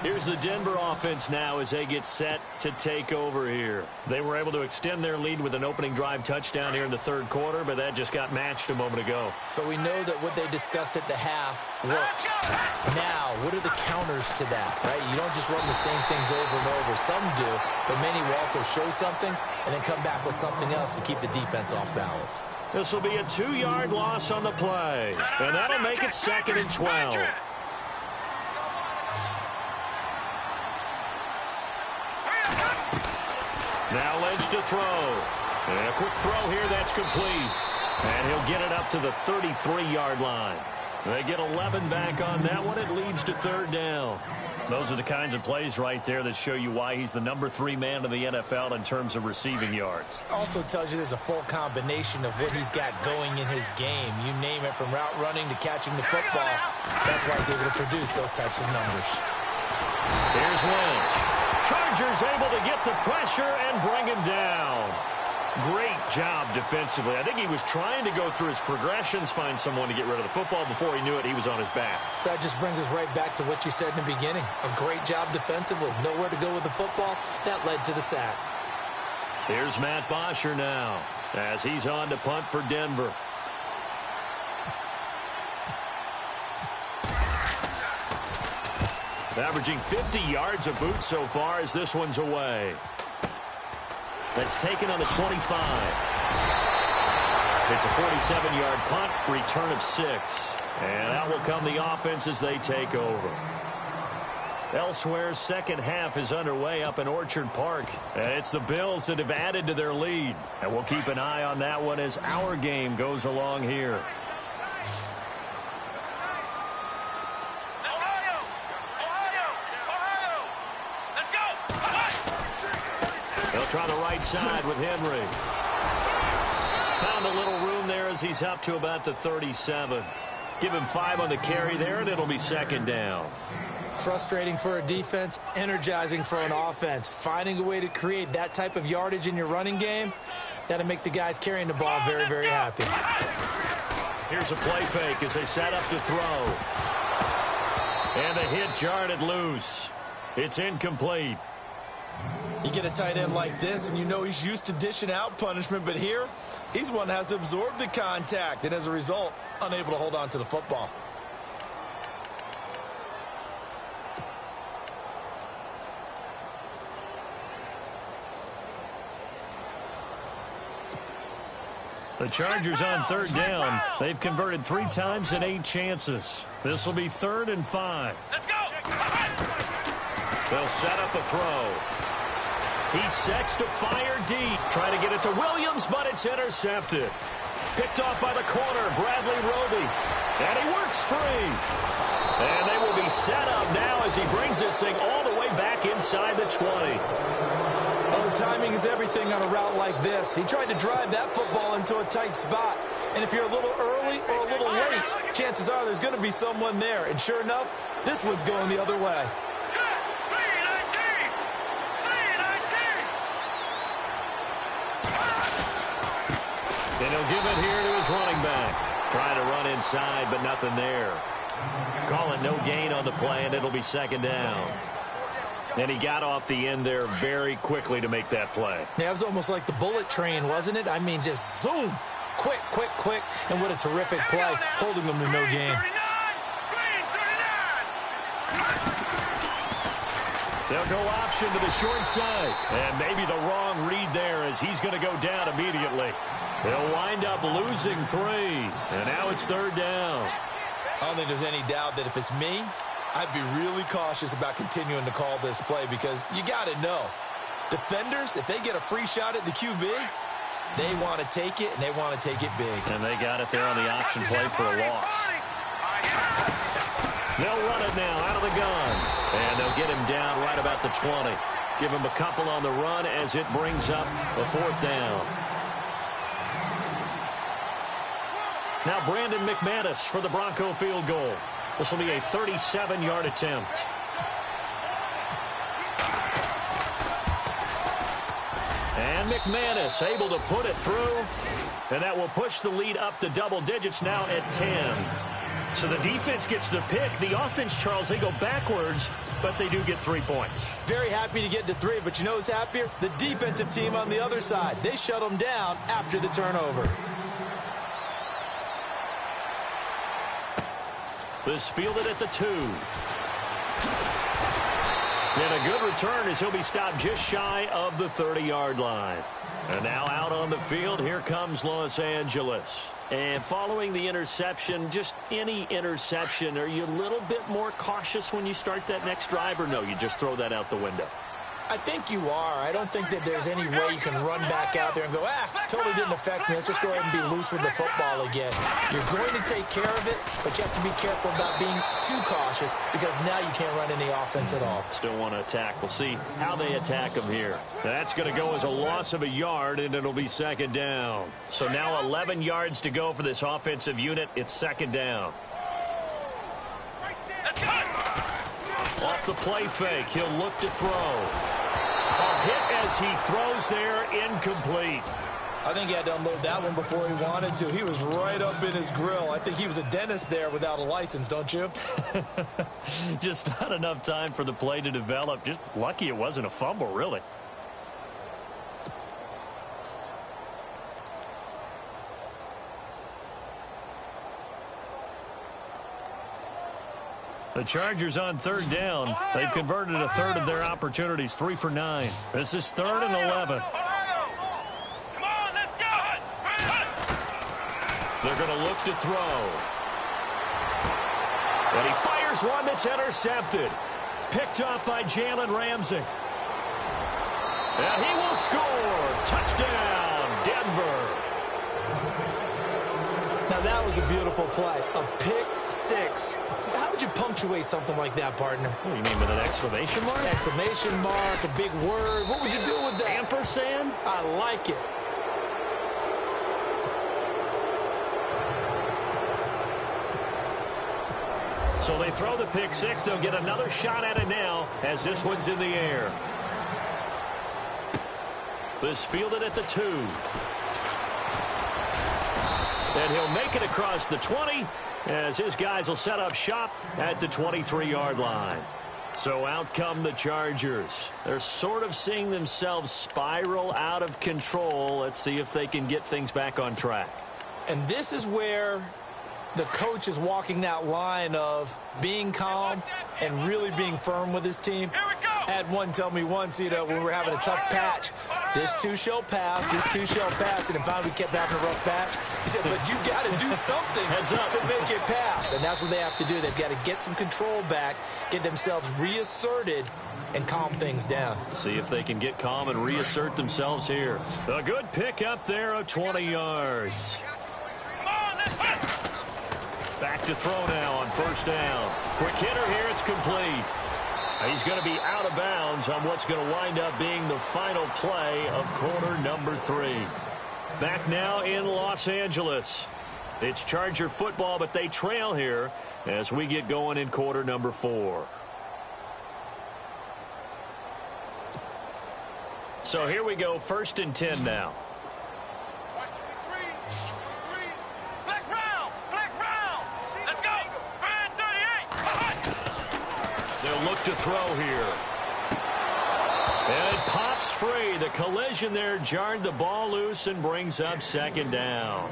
Here's the Denver offense now as they get set to take over here. They were able to extend their lead with an opening drive touchdown here in the third quarter, but that just got matched a moment ago. So we know that what they discussed at the half worked. Now, what are the counters to that, right? You don't just run the same things over and over. Some do, but many will also show something and then come back with something else to keep the defense off balance. This will be a 2-yard loss on the play, and that'll make it 2nd and 12. Now Lynch to throw. And a quick throw here that's complete. And he'll get it up to the 33-yard line. They get 11 back on that one. It leads to third down. Those are the kinds of plays right there that show you why he's the #3 man in the NFL in terms of receiving yards. Also tells you there's a full combination of what he's got going in his game. You name it, from route running to catching the football. That's why he's able to produce those types of numbers. Here's Lynch. Chargers able to get the pressure and bring him down. Great job defensively. I think he was trying to go through his progressions, find someone to get rid of the football. Before he knew it, he was on his back. So that just brings us right back to what you said in the beginning. A great job defensively. Nowhere to go with the football. That led to the sack. Here's Matt Bosher now as he's on to punt for Denver. Averaging 50 yards a boot so far as this one's away. That's taken on the 25. It's a 47-yard punt, return of 6. And out will come the offense as they take over. Elsewhere, second half is underway up in Orchard Park. And it's the Bills that have added to their lead. And we'll keep an eye on that one as our game goes along here. Try the right side with Henry. Found a little room there as he's up to about the 37. Give him 5 on the carry there, and it'll be second down. Frustrating for a defense, energizing for an offense. Finding a way to create that type of yardage in your running game, that'll make the guys carrying the ball very, very happy. Here's a play fake as they set up to throw. And the hit jarred it loose. It's incomplete. You get a tight end like this, and you know he's used to dishing out punishment, but here, he's one that has to absorb the contact, and as a result, unable to hold on to the football. The Chargers on third down. They've converted 3 times in 8 chances. This will be 3rd and 5. They'll set up a throw. He sets to fire deep. Trying to get it to Williams, but it's intercepted. Picked off by the corner, Bradley Roby. And he works free. And they will be set up now as he brings this thing all the way back inside the 20. Well, timing is everything on a route like this. He tried to drive that football into a tight spot. And if you're a little early or a little late, chances are there's going to be someone there. And sure enough, this one's going the other way. And he'll give it here to his running back. Trying to run inside, but nothing there. Calling no gain on the play, and it'll be second down. And he got off the end there very quickly to make that play. Yeah, it was almost like the bullet train, wasn't it? I mean, just zoom. Quick, quick, quick. And what a terrific play, holding them to no gain. They'll go option to the short side. And maybe the wrong read there as he's going to go down immediately. They'll wind up losing 3. And now it's third down. I don't think there's any doubt that if it's me, I'd be really cautious about continuing to call this play because you got to know, defenders, if they get a free shot at the QB, they want to take it, and they want to take it big. And they got it there on the option play for a loss. They'll run it now out of the gun. And they'll get him down right about the 20. Give him a couple on the run as it brings up a 4th down. Now Brandon McManus for the Bronco field goal. This will be a 37-yard attempt. And McManus able to put it through. And that will push the lead up to double digits now at 10. So the defense gets the pick. The offense, Charles, they go backwards, but they do get 3 points. Very happy to get to 3, but you know who's happier? The defensive team on the other side. They shut them down after the turnover. This fielded at the 2. And a good return as he'll be stopped just shy of the 30-yard line. And now out on the field, here comes Los Angeles. And following the interception, just any interception, are you a little bit more cautious when you start that next drive, or no, you just throw that out the window? I think you are. I don't think that there's any way you can run back out there and go, totally didn't affect me. Let's just go ahead and be loose with the football again. You're going to take care of it, but you have to be careful about being too cautious because now you can't run any offense at all. Still want to attack. We'll see how they attack him here. That's going to go as a loss of a yard, and it'll be second down. So now 11 yards to go for this offensive unit. It's second down. Off the play fake, he'll look to throw. A hit as he throws there, incomplete. I think he had to unload that one before he wanted to. He was right up in his grill. I think he was a dentist there without a license, don't you? Just not enough time for the play to develop. Just lucky it wasn't a fumble, really. The Chargers on third down. They've converted a third of their opportunities, 3 for 9. This is 3rd and 11. They're going to look to throw. And he fires one that's intercepted. Picked off by Jalen Ramsey. And he will score. Touchdown, Denver. Now that was a beautiful play. A pick six. How would you punctuate something like that, partner? What do you mean, with an exclamation mark? Exclamation mark, a big word. What would you do with that? Ampersand? I like it. So they throw the pick six. They'll get another shot at it now as this one's in the air. This fielded at the 2. And he'll make it across the 20 as his guys will set up shop at the 23-yard line. So out come the Chargers. They're sort of seeing themselves spiral out of control. Let's see if they can get things back on track. And this is where the coach is walking that line of being calm and really being firm with his team. I had one tell me once, when we were having a tough patch, this too shall pass, this too shall pass, and then finally we kept having a rough patch. He said, but you've got to do something to make it pass. And that's what they have to do. They've got to get some control back, get themselves reasserted, and calm things down. See if they can get calm and reassert themselves here. A good pick up there of 20 yards. Back to throw now on first down. Quick hitter here, it's complete. He's going to be out of bounds on what's going to wind up being the final play of quarter number 3. Back now in Los Angeles. It's Charger football, but they trail here as we get going in quarter number 4. So here we go, 1st and 10 now. They'll look to throw here. And it pops free. The collision there jarred the ball loose and brings up second down.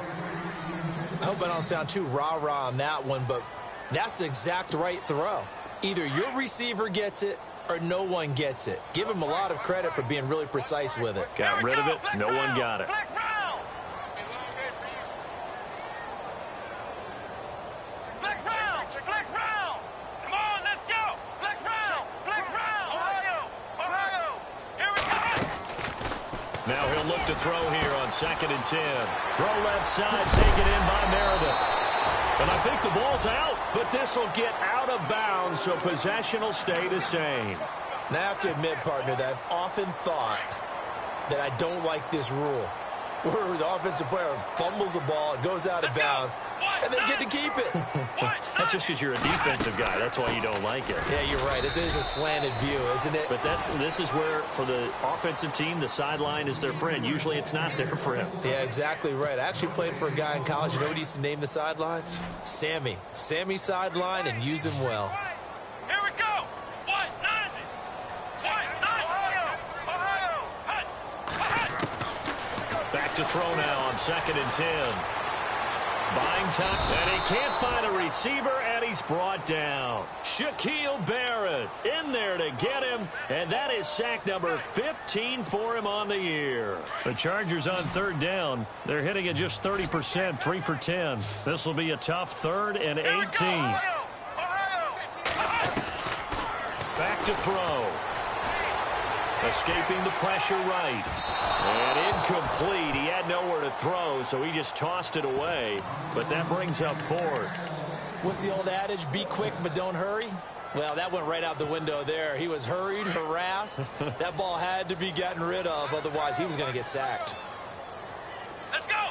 I hope I don't sound too rah-rah on that one, but that's the exact right throw. Either your receiver gets it or no one gets it. Give him a lot of credit for being really precise with it. Got rid of it. No one got it. Now he'll look to throw here on 2nd and 10. Throw left side, taken in by Meredith. And I think the ball's out, but this will get out of bounds, so possession will stay the same. Now I have to admit, partner, that I've often thought that I don't like this rule, where the offensive player fumbles the ball, it goes out of bounds, and they get to keep it. That's just because you're a defensive guy. That's why you don't like it. Yeah, you're right. It is a slanted view, isn't it? But this is where, for the offensive team, the sideline is their friend. Usually it's not their friend. Yeah, exactly right. I actually played for a guy in college. You know what he used to name the sideline? Sammy. Sammy sideline, and use him well. Here we go. Back to throw now on 2nd and 10. Buying time, and he can't find a receiver, and he's brought down. Shaquille Barrett in there to get him, and that is sack number 15 for him on the year. The Chargers on 3rd down. They're hitting at just 30%, 3 for 10. This will be a tough 3rd and 18. Back to throw. Escaping the pressure right. And incomplete. He had nowhere to throw, so he just tossed it away. But that brings up fourth. What's the old adage? Be quick, but don't hurry. Well, that went right out the window there. He was hurried, harassed. That ball had to be gotten rid of, otherwise he was going to get sacked. Let's go.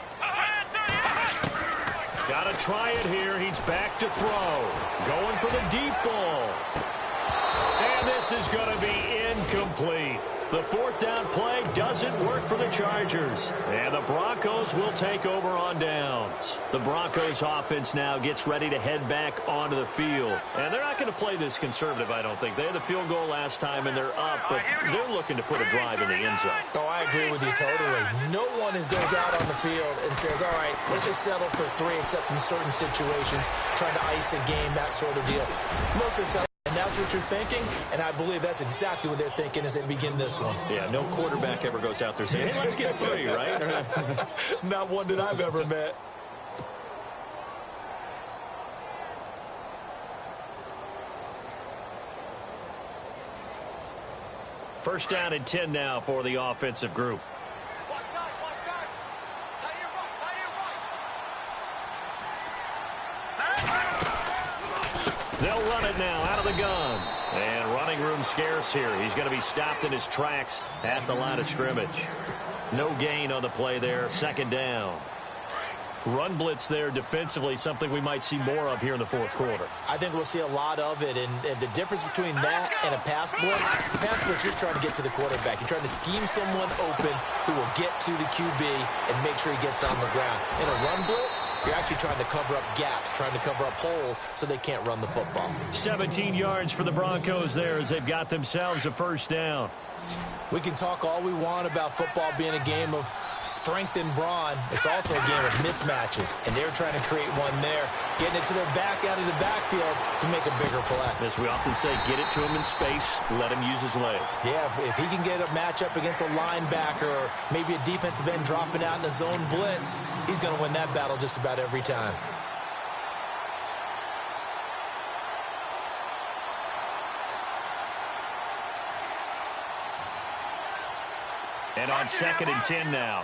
Got to try it here. He's back to throw. Going for the deep ball. And this is going to be incomplete. The fourth down play doesn't work for the Chargers. And the Broncos will take over on downs. The Broncos offense now gets ready to head back onto the field. And they're not going to play this conservative, I don't think. They had the field goal last time, and they're up, but they're looking to put a drive in the end zone. Oh, I agree with you totally. No one goes out on the field and says, all right, let's just settle for 3, except in certain situations, trying to ice a game, that sort of deal. Most of the time, and that's what you're thinking, and I believe that's exactly what they're thinking as they begin this one. Yeah, no quarterback ever goes out there saying, hey, let's get 3, right? Not one that I've ever met. First down and 10 now for the offensive group. Watch time. Tie it right. They'll run it now out of the gun. And running room scarce here. He's going to be stopped in his tracks at the line of scrimmage. No gain on the play there. Second down. Run blitz there defensively, something we might see more of here in the fourth quarter. I think we'll see a lot of it, and the difference between that and a pass blitz, you're just trying to get to the quarterback. You're trying to scheme someone open who will get to the QB and make sure he gets on the ground. In a run blitz, you're actually trying to cover up gaps, trying to cover up holes so they can't run the football. 17 yards for the Broncos there as they've got themselves a first down. We can talk all we want about football being a game of strength and brawn. It's also a game of mismatches, and they're trying to create one there, getting it to their back out of the backfield to make a bigger play. As we often say, get it to him in space, let him use his leg. Yeah, if he can get a matchup against a linebacker or maybe a defensive end dropping out in a zone blitz, he's going to win that battle just about every time. And on 2nd and 10 now.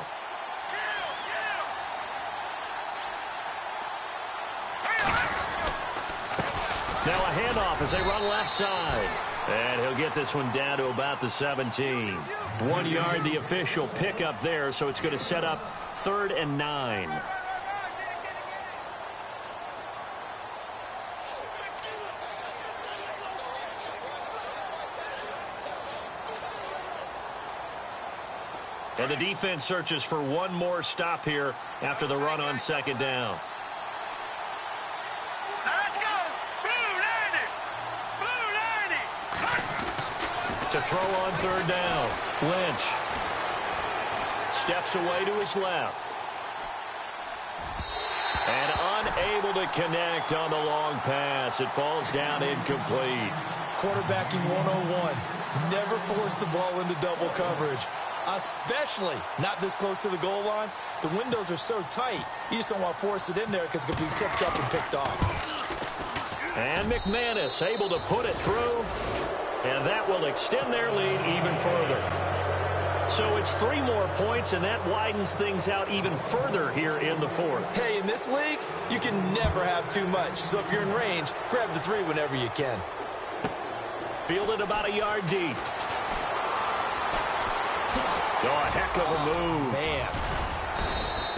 Now a handoff as they run left side. And he'll get this one down to about the 17. 1 yard, the official pickup there, so it's going to set up 3rd and 9. And the defense searches for one more stop here after the run on 2nd down. Let's go. To throw on 3rd down. Lynch steps away to his left. And unable to connect on the long pass. It falls down incomplete. Quarterbacking 101. Never force the ball into double coverage. Especially not this close to the goal line. The windows are so tight, you just don't want to force it in there because it could be tipped up and picked off. And McManus able to put it through, and that will extend their lead even further. So it's 3 more points, and that widens things out even further here in the fourth. Hey, in this league, you can never have too much. So if you're in range, grab the 3 whenever you can. Fielded about a yard deep. Oh, a heck of a move. Man.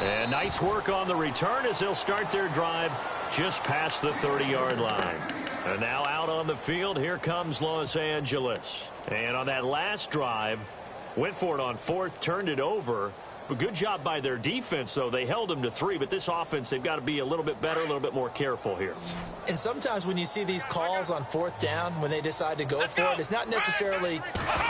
And nice work on the return as they'll start their drive just past the 30-yard line. And now out on the field, here comes Los Angeles. And on that last drive, went for it on 4th, turned it over. But good job by their defense, though. They held them to 3, but this offense, they've got to be a little bit better, a little bit more careful here. And sometimes when you see these calls on 4th down, when they decide to go for it, it's not necessarily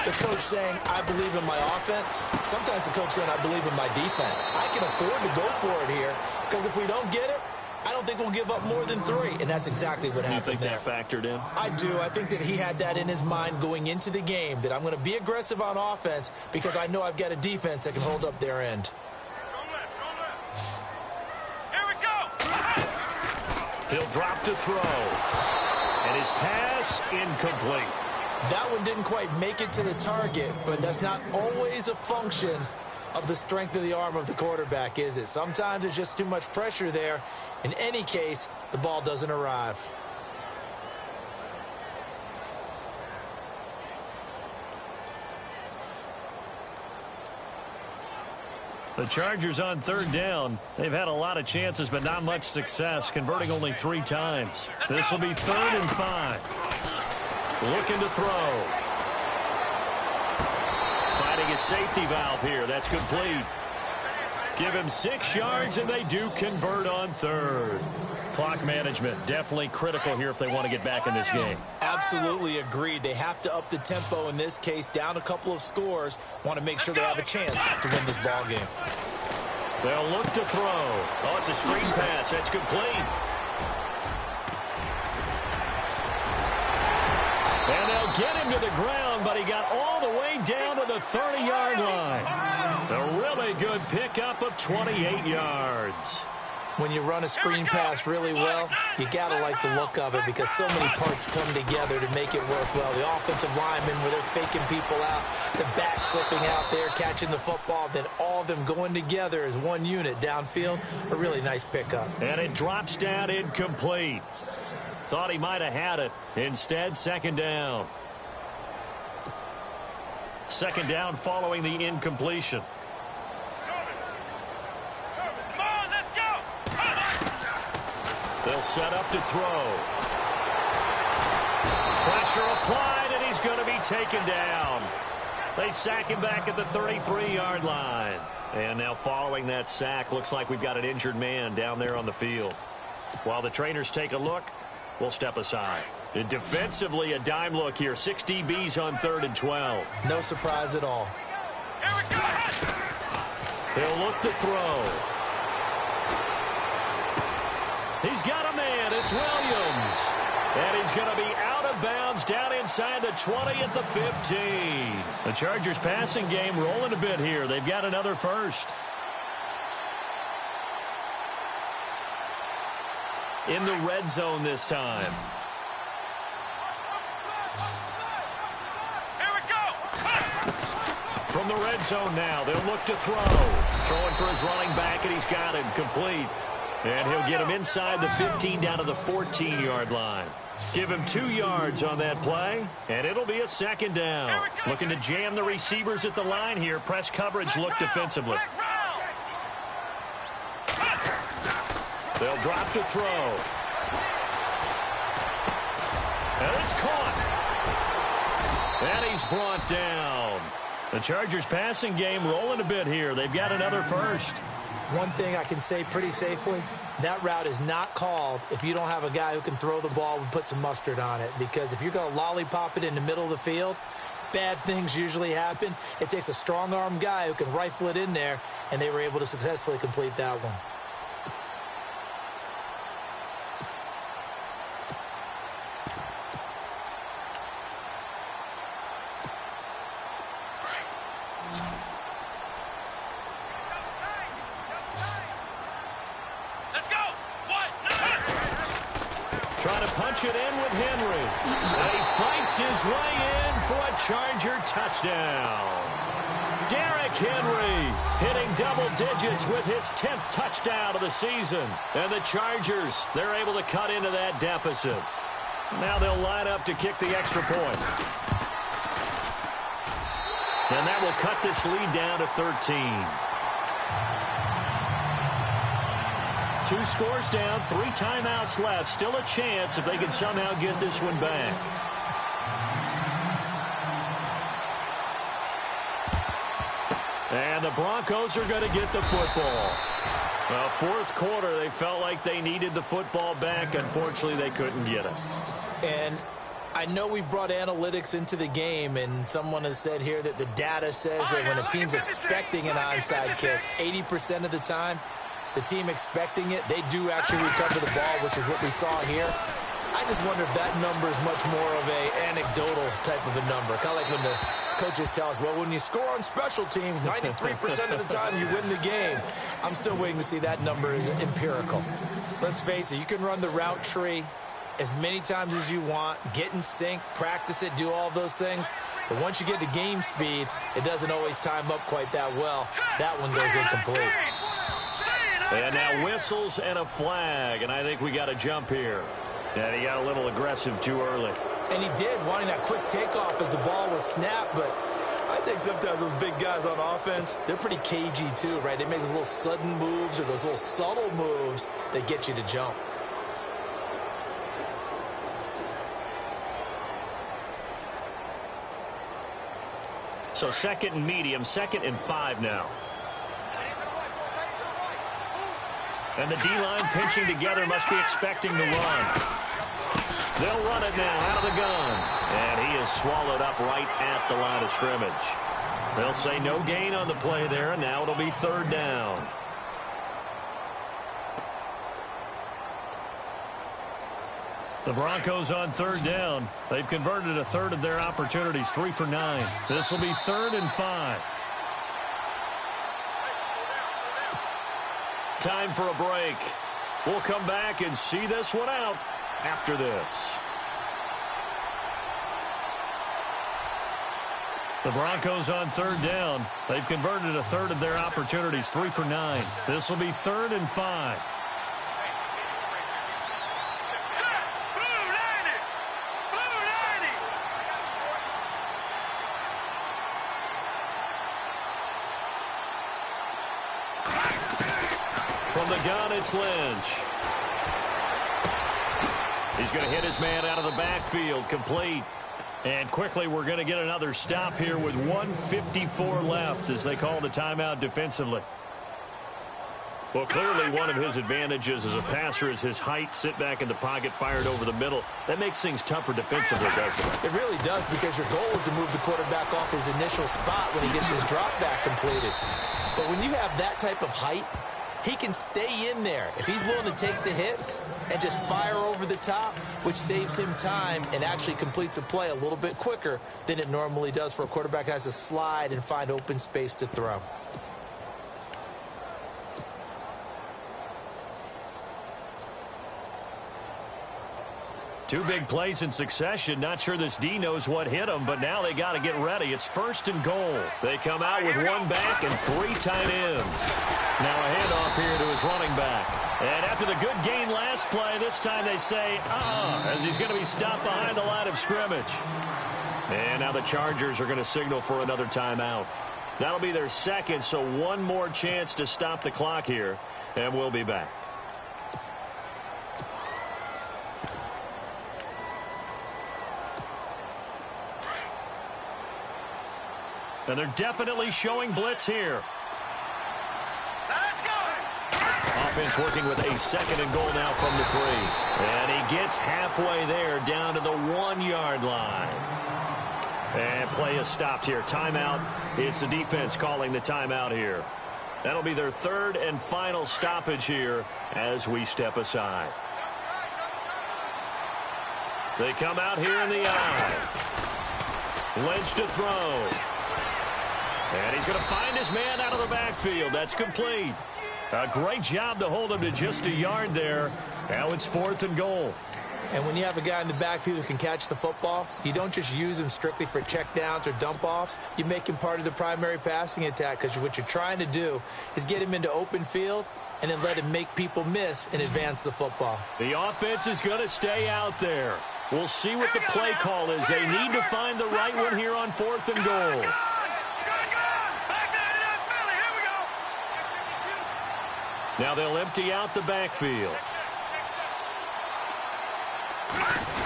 the coach saying, I believe in my offense. Sometimes the coach saying, I believe in my defense. I can afford to go for it here, because if we don't get it, I don't think we'll give up more than 3, and that's exactly what happened there. You think that factored in? I do. I think that he had that in his mind going into the game, that I'm going to be aggressive on offense because I know I've got a defense that can hold up their end. Here we go. He'll drop to throw. And his pass incomplete. That one didn't quite make it to the target, but that's not always a function of the strength of the arm of the quarterback, is it? Sometimes there's just too much pressure there. In any case, the ball doesn't arrive. The Chargers on third down. They've had a lot of chances, but not much success, converting only 3 times. This will be 3rd and 5. Looking to throw. Finding a safety valve here. That's complete. Give him 6 yards, and they do convert on 3rd. Clock management, definitely critical here if they want to get back in this game. Absolutely agreed. They have to up the tempo in this case, down a couple of scores. Want to make sure they have a chance to win this ball game. They'll look to throw. Oh, it's a screen pass. That's complete. And they'll get him to the ground, but he got all the way down to the 30-yard line. A really good pickup of 28 yards. When you run a screen pass really well, you got to like the look of it because so many parts come together to make it work well. The offensive linemen, where they're faking people out, the back slipping out there, catching the football, then all of them going together as one unit downfield. A really nice pickup. And it drops down incomplete. Thought he might have had it. Instead, 2nd down. 2nd down following the incompletion. They'll set up to throw. Pressure applied, and he's going to be taken down. They sack him back at the 33-yard line. And now following that sack, looks like we've got an injured man down there on the field. While the trainers take a look, we'll step aside. And defensively, a dime look here. 6 DBs on 3rd and 12. No surprise at all. He'll look to throw. He's got a man. It's Williams. And he's going to be out of bounds down inside the 20 at the 15. The Chargers passing game rolling a bit here. They've got another first. In the red zone this time. Here we go. From the red zone now, they'll look to throw. Throwing for his running back, and he's got him complete. And he'll get him inside the 15 down to the 14-yard line. Give him 2 yards on that play, and it'll be a 2nd down. Looking to jam the receivers at the line here. Press coverage look defensively. They'll drop to throw. And it's caught. And he's brought down. The Chargers passing game rolling a bit here. They've got another first. One thing I can say pretty safely, that route is not called if you don't have a guy who can throw the ball and put some mustard on it. Because if you're going to lollipop it in the middle of the field, bad things usually happen. It takes a strong-arm guy who can rifle it in there, and they were able to successfully complete that one. It in with Henry. And he fights his way in for a Charger touchdown. Derrick Henry hitting double digits with his 10th touchdown of the season. And the Chargers, they're able to cut into that deficit. Now they'll line up to kick the extra point. And that will cut this lead down to 13. 2 scores down, 3 timeouts left. Still a chance if they can somehow get this one back. And the Broncos are going to get the football. Well, 4th quarter, they felt like they needed the football back. Unfortunately, they couldn't get it. And I know we brought analytics into the game, and someone has said here that the data says that when a team's expecting an onside kick, 80% of the time, the team expecting it, they do actually recover the ball, which is what we saw here. I just wonder if that number is much more of a anecdotal type of a number. Kind of like when the coaches tell us, well, when you score on special teams, 93% of the time you win the game. I'm still waiting to see that number is empirical. Let's face it, you can run the route tree, as many times as you want, get in sync, practice it, do all those things. But once you get to game speed, it doesn't always time up quite that well. That one goes incomplete. And now whistles and a flag, and I think we got a jump here. And he got a little aggressive too early. And he did, wanting that quick takeoff as the ball was snapped, but I think sometimes those big guys on offense, they're pretty cagey too, right? They make those little sudden moves or those little subtle moves that get you to jump. So second and medium, 2nd and 5 now. And the D-line pinching together, must be expecting the run. They'll run it now out of the gun. And he is swallowed up right at the line of scrimmage. They'll say no gain on the play there, and now it'll be 3rd down. The Broncos on 3rd down. They've converted a third of their opportunities, 3 for 9. This will be 3rd and 5. Time for a break. We'll come back and see this one out after this. The Broncos on 3rd down. They've converted a third of their opportunities, 3 for 9. This will be 3rd and 5. From the gun, it's Lynch. He's going to hit his man out of the backfield, complete. And quickly, we're going to get another stop here with 1:54 left as they call the timeout defensively. Well, clearly one of his advantages as a passer is his height. Sit back in the pocket, fired over the middle. That makes things tougher defensively, doesn't it? It really does, because your goal is to move the quarterback off his initial spot when he gets his drop back completed. But when you have that type of height, he can stay in there if he's willing to take the hits and just fire over the top, which saves him time and actually completes a play a little bit quicker than it normally does for a quarterback who has to slide and find open space to throw. Two big plays in succession. Not sure this D knows what hit him, but now they got to get ready. It's 1st and goal. They come out with 1 back and 3 tight ends. Now a handoff here to his running back. And after the good gain last play, this time they say, as he's going to be stopped behind the line of scrimmage. And now the Chargers are going to signal for another timeout. That'll be their 2nd, so 1 more chance to stop the clock here, and we'll be back. And they're definitely showing blitz here. Let's go. Offense working with a 2nd and goal now from the 3. And he gets halfway there down to the 1-yard line. And play is stopped here. Timeout. It's the defense calling the timeout here. That'll be their 3rd and final stoppage here as we step aside. They come out here in the eye. Lynch to throw. And he's going to find his man out of the backfield. That's complete. A great job to hold him to just a yard there. Now it's 4th and goal. And when you have a guy in the backfield who can catch the football, you don't just use him strictly for checkdowns or dump-offs. You make him part of the primary passing attack, because what you're trying to do is get him into open field and then let him make people miss and advance the football. The offense is going to stay out there. We'll see what the play call is. They need to find the right one here on 4th and goal. Now they'll empty out the backfield.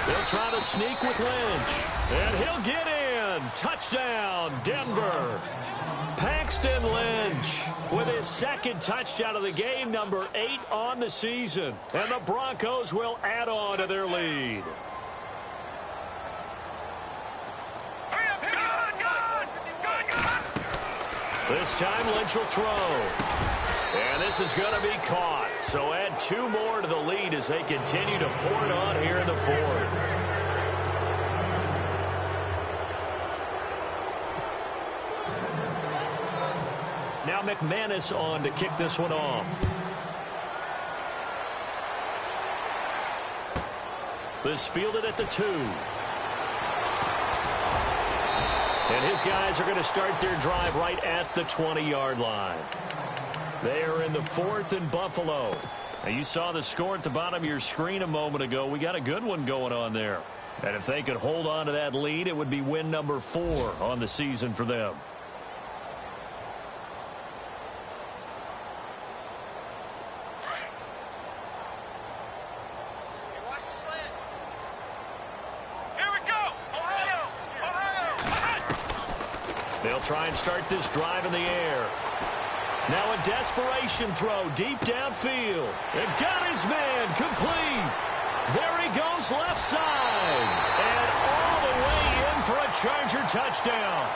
They'll try to sneak with Lynch. And he'll get in. Touchdown, Denver. Paxton Lynch with his 2nd touchdown of the game, number 8 on the season. And the Broncos will add on to their lead. This time Lynch will throw. And this is going to be caught. So add 2 more to the lead as they continue to pour it on here in the 4th. Now McManus on to kick this one off. is fielded at the 2. And his guys are going to start their drive right at the 20-yard line. They are in the 4th and Buffalo. Now, you saw the score at the bottom of your screen a moment ago. We got a good one going on there. And if they could hold on to that lead, it would be win number 4 on the season for them. They'll try and start this drive in the air. Now a desperation throw deep downfield. And got his man complete. There he goes left side. And all the way in for a Charger touchdown.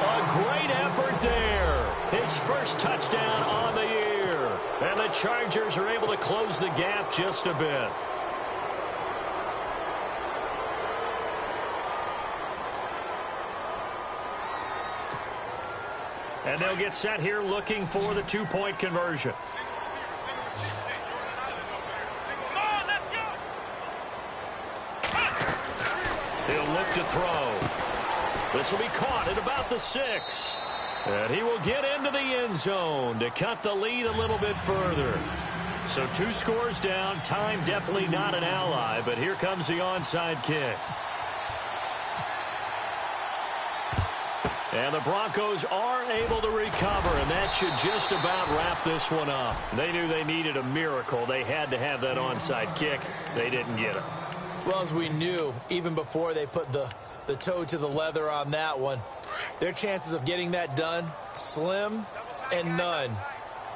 A great effort there. His first touchdown on the year. And the Chargers are able to close the gap just a bit. And they'll get set here looking for the 2-point conversion. He'll look to throw. This will be caught at about the 6. And he will get into the end zone to cut the lead a little bit further. So 2 scores down. Time definitely not an ally, but here comes the onside kick. And the Broncos are able to recover, and that should just about wrap this one up. They knew they needed a miracle. They had to have that onside kick. They didn't get it. Well, as we knew, even before they put the toe to the leather on that one, their chances of getting that done, slim and none.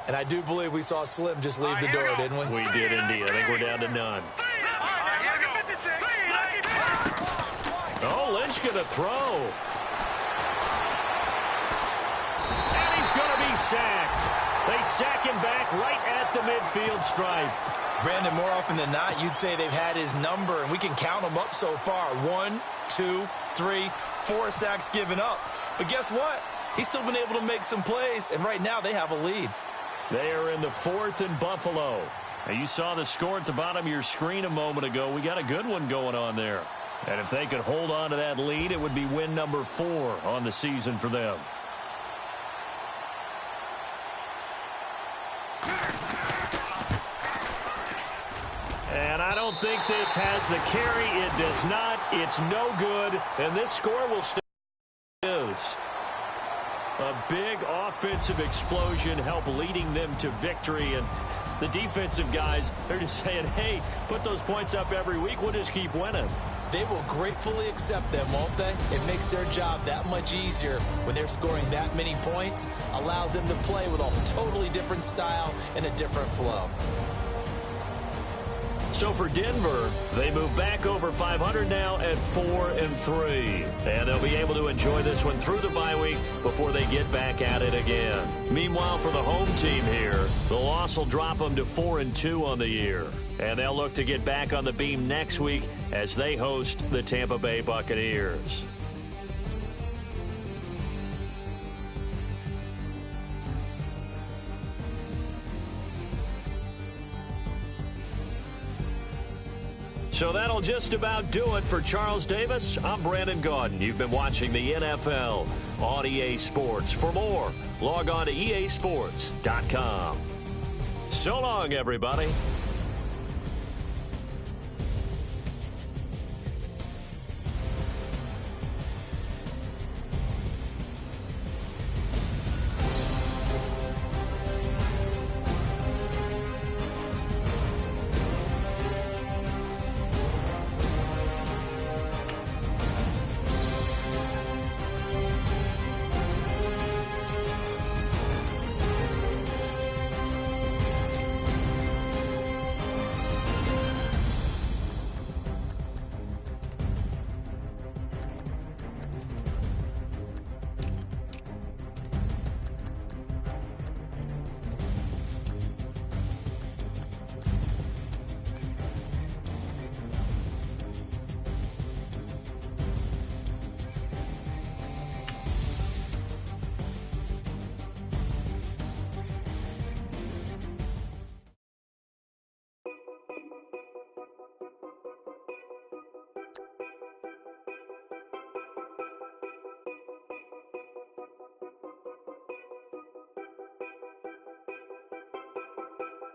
And I do believe we saw Slim just leave the door, didn't we? We did indeed. I think we're down to none. Oh, Lynch going to throw. Going to be sacked. They sack him back right at the midfield stripe. Brandon, more often than not, you'd say they've had his number, and we can count them up so far. 1, 2, 3, 4 sacks given up. But guess what? He's still been able to make some plays, and right now they have a lead. They are in the 4th and Buffalo. Now, you saw the score at the bottom of your screen a moment ago. We got a good one going on there. And if they could hold on to that lead, it would be win number 4 on the season for them. And I don't think this has the carry. It does not. It's no good. And this score will stay. A big offensive explosion help leading them to victory. And the defensive guys, they're just saying, hey, put those points up every week. We'll just keep winning. They will gratefully accept them, won't they? It makes their job that much easier when they're scoring that many points. Allows them to play with a totally different style and a different flow. So for Denver, they move back over 500 now at 4-3. And they'll be able to enjoy this one through the bye week before they get back at it again. Meanwhile, for the home team here, the loss will drop them to 4-2 on the year. And they'll look to get back on the beam next week as they host the Tampa Bay Buccaneers. So that'll just about do it for Charles Davis. I'm Brandon Gaudin. You've been watching the NFL on EA Sports. For more, log on to easports.com. So long, everybody.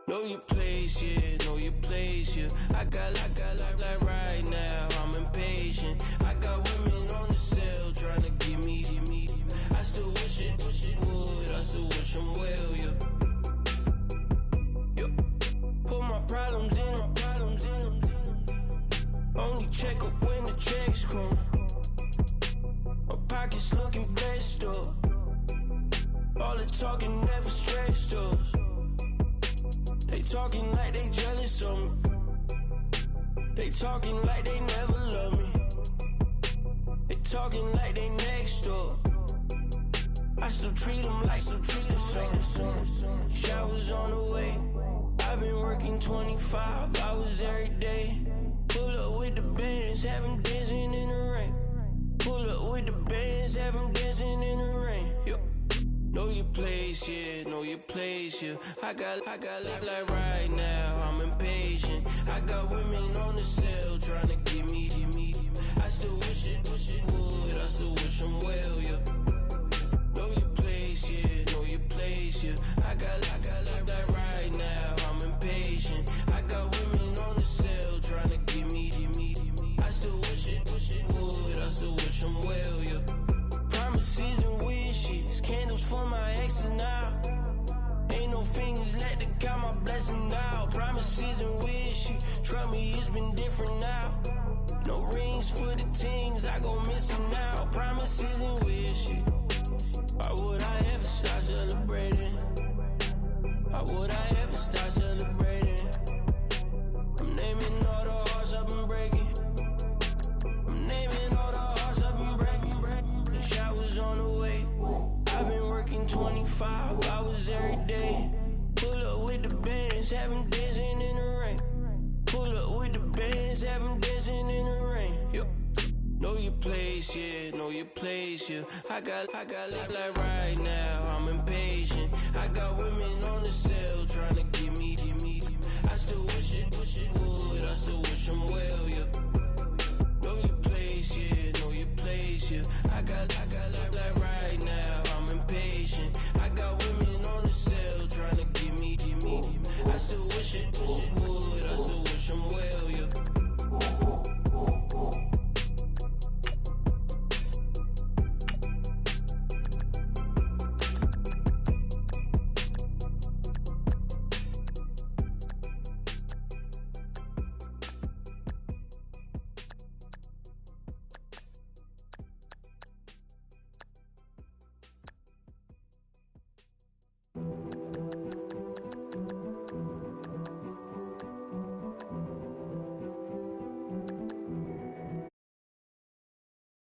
Know your place, yeah, know your place, yeah. I got like right now, I'm impatient. I got women on the cell trying to give me. I still wish it would, I still wish them well, yeah. Put my problems in. Only check up when the checks come. My pockets looking blessed up. All the talking never stressed us. They talking like they jealous of me. They talking like they never love me. They talking like they next door. I still treat them like some. Showers on the way. I've been working 25 hours every day. Pull up with the bands, have them dancing in the rain. Pull up with the bands, have them dancing in the rain. Yo. Know your place, yeah, know your place, yeah. I got like right now, I'm impatient. I got women on the cell trying to give me. I still wish it would, I still wish them well, yeah. Know your place, yeah, know your place, yeah. I got like right now, I'm impatient. I got women on the cell trying to give me. I still wish it would, I still wish them well, yeah. Promises and wishes, candles for my exes now. Ain't no fingers let the count my blessing now. Promises and wishes, trust me, it's been different now. No rings for the things I go missing now. Promises and wishes. Why would I ever start celebrating? Why would I ever start celebrating? I'm naming all the hearts I've been breaking. I'm naming all the hearts I've been breaking. The showers on the way. I've been working 25 hours every day. Pull up with the bands, have them dancing in the rain. Pull up with the bands, have them dancing in the rain. Yo. Know your place, yeah, know your place, yeah. I got like right now, I'm impatient.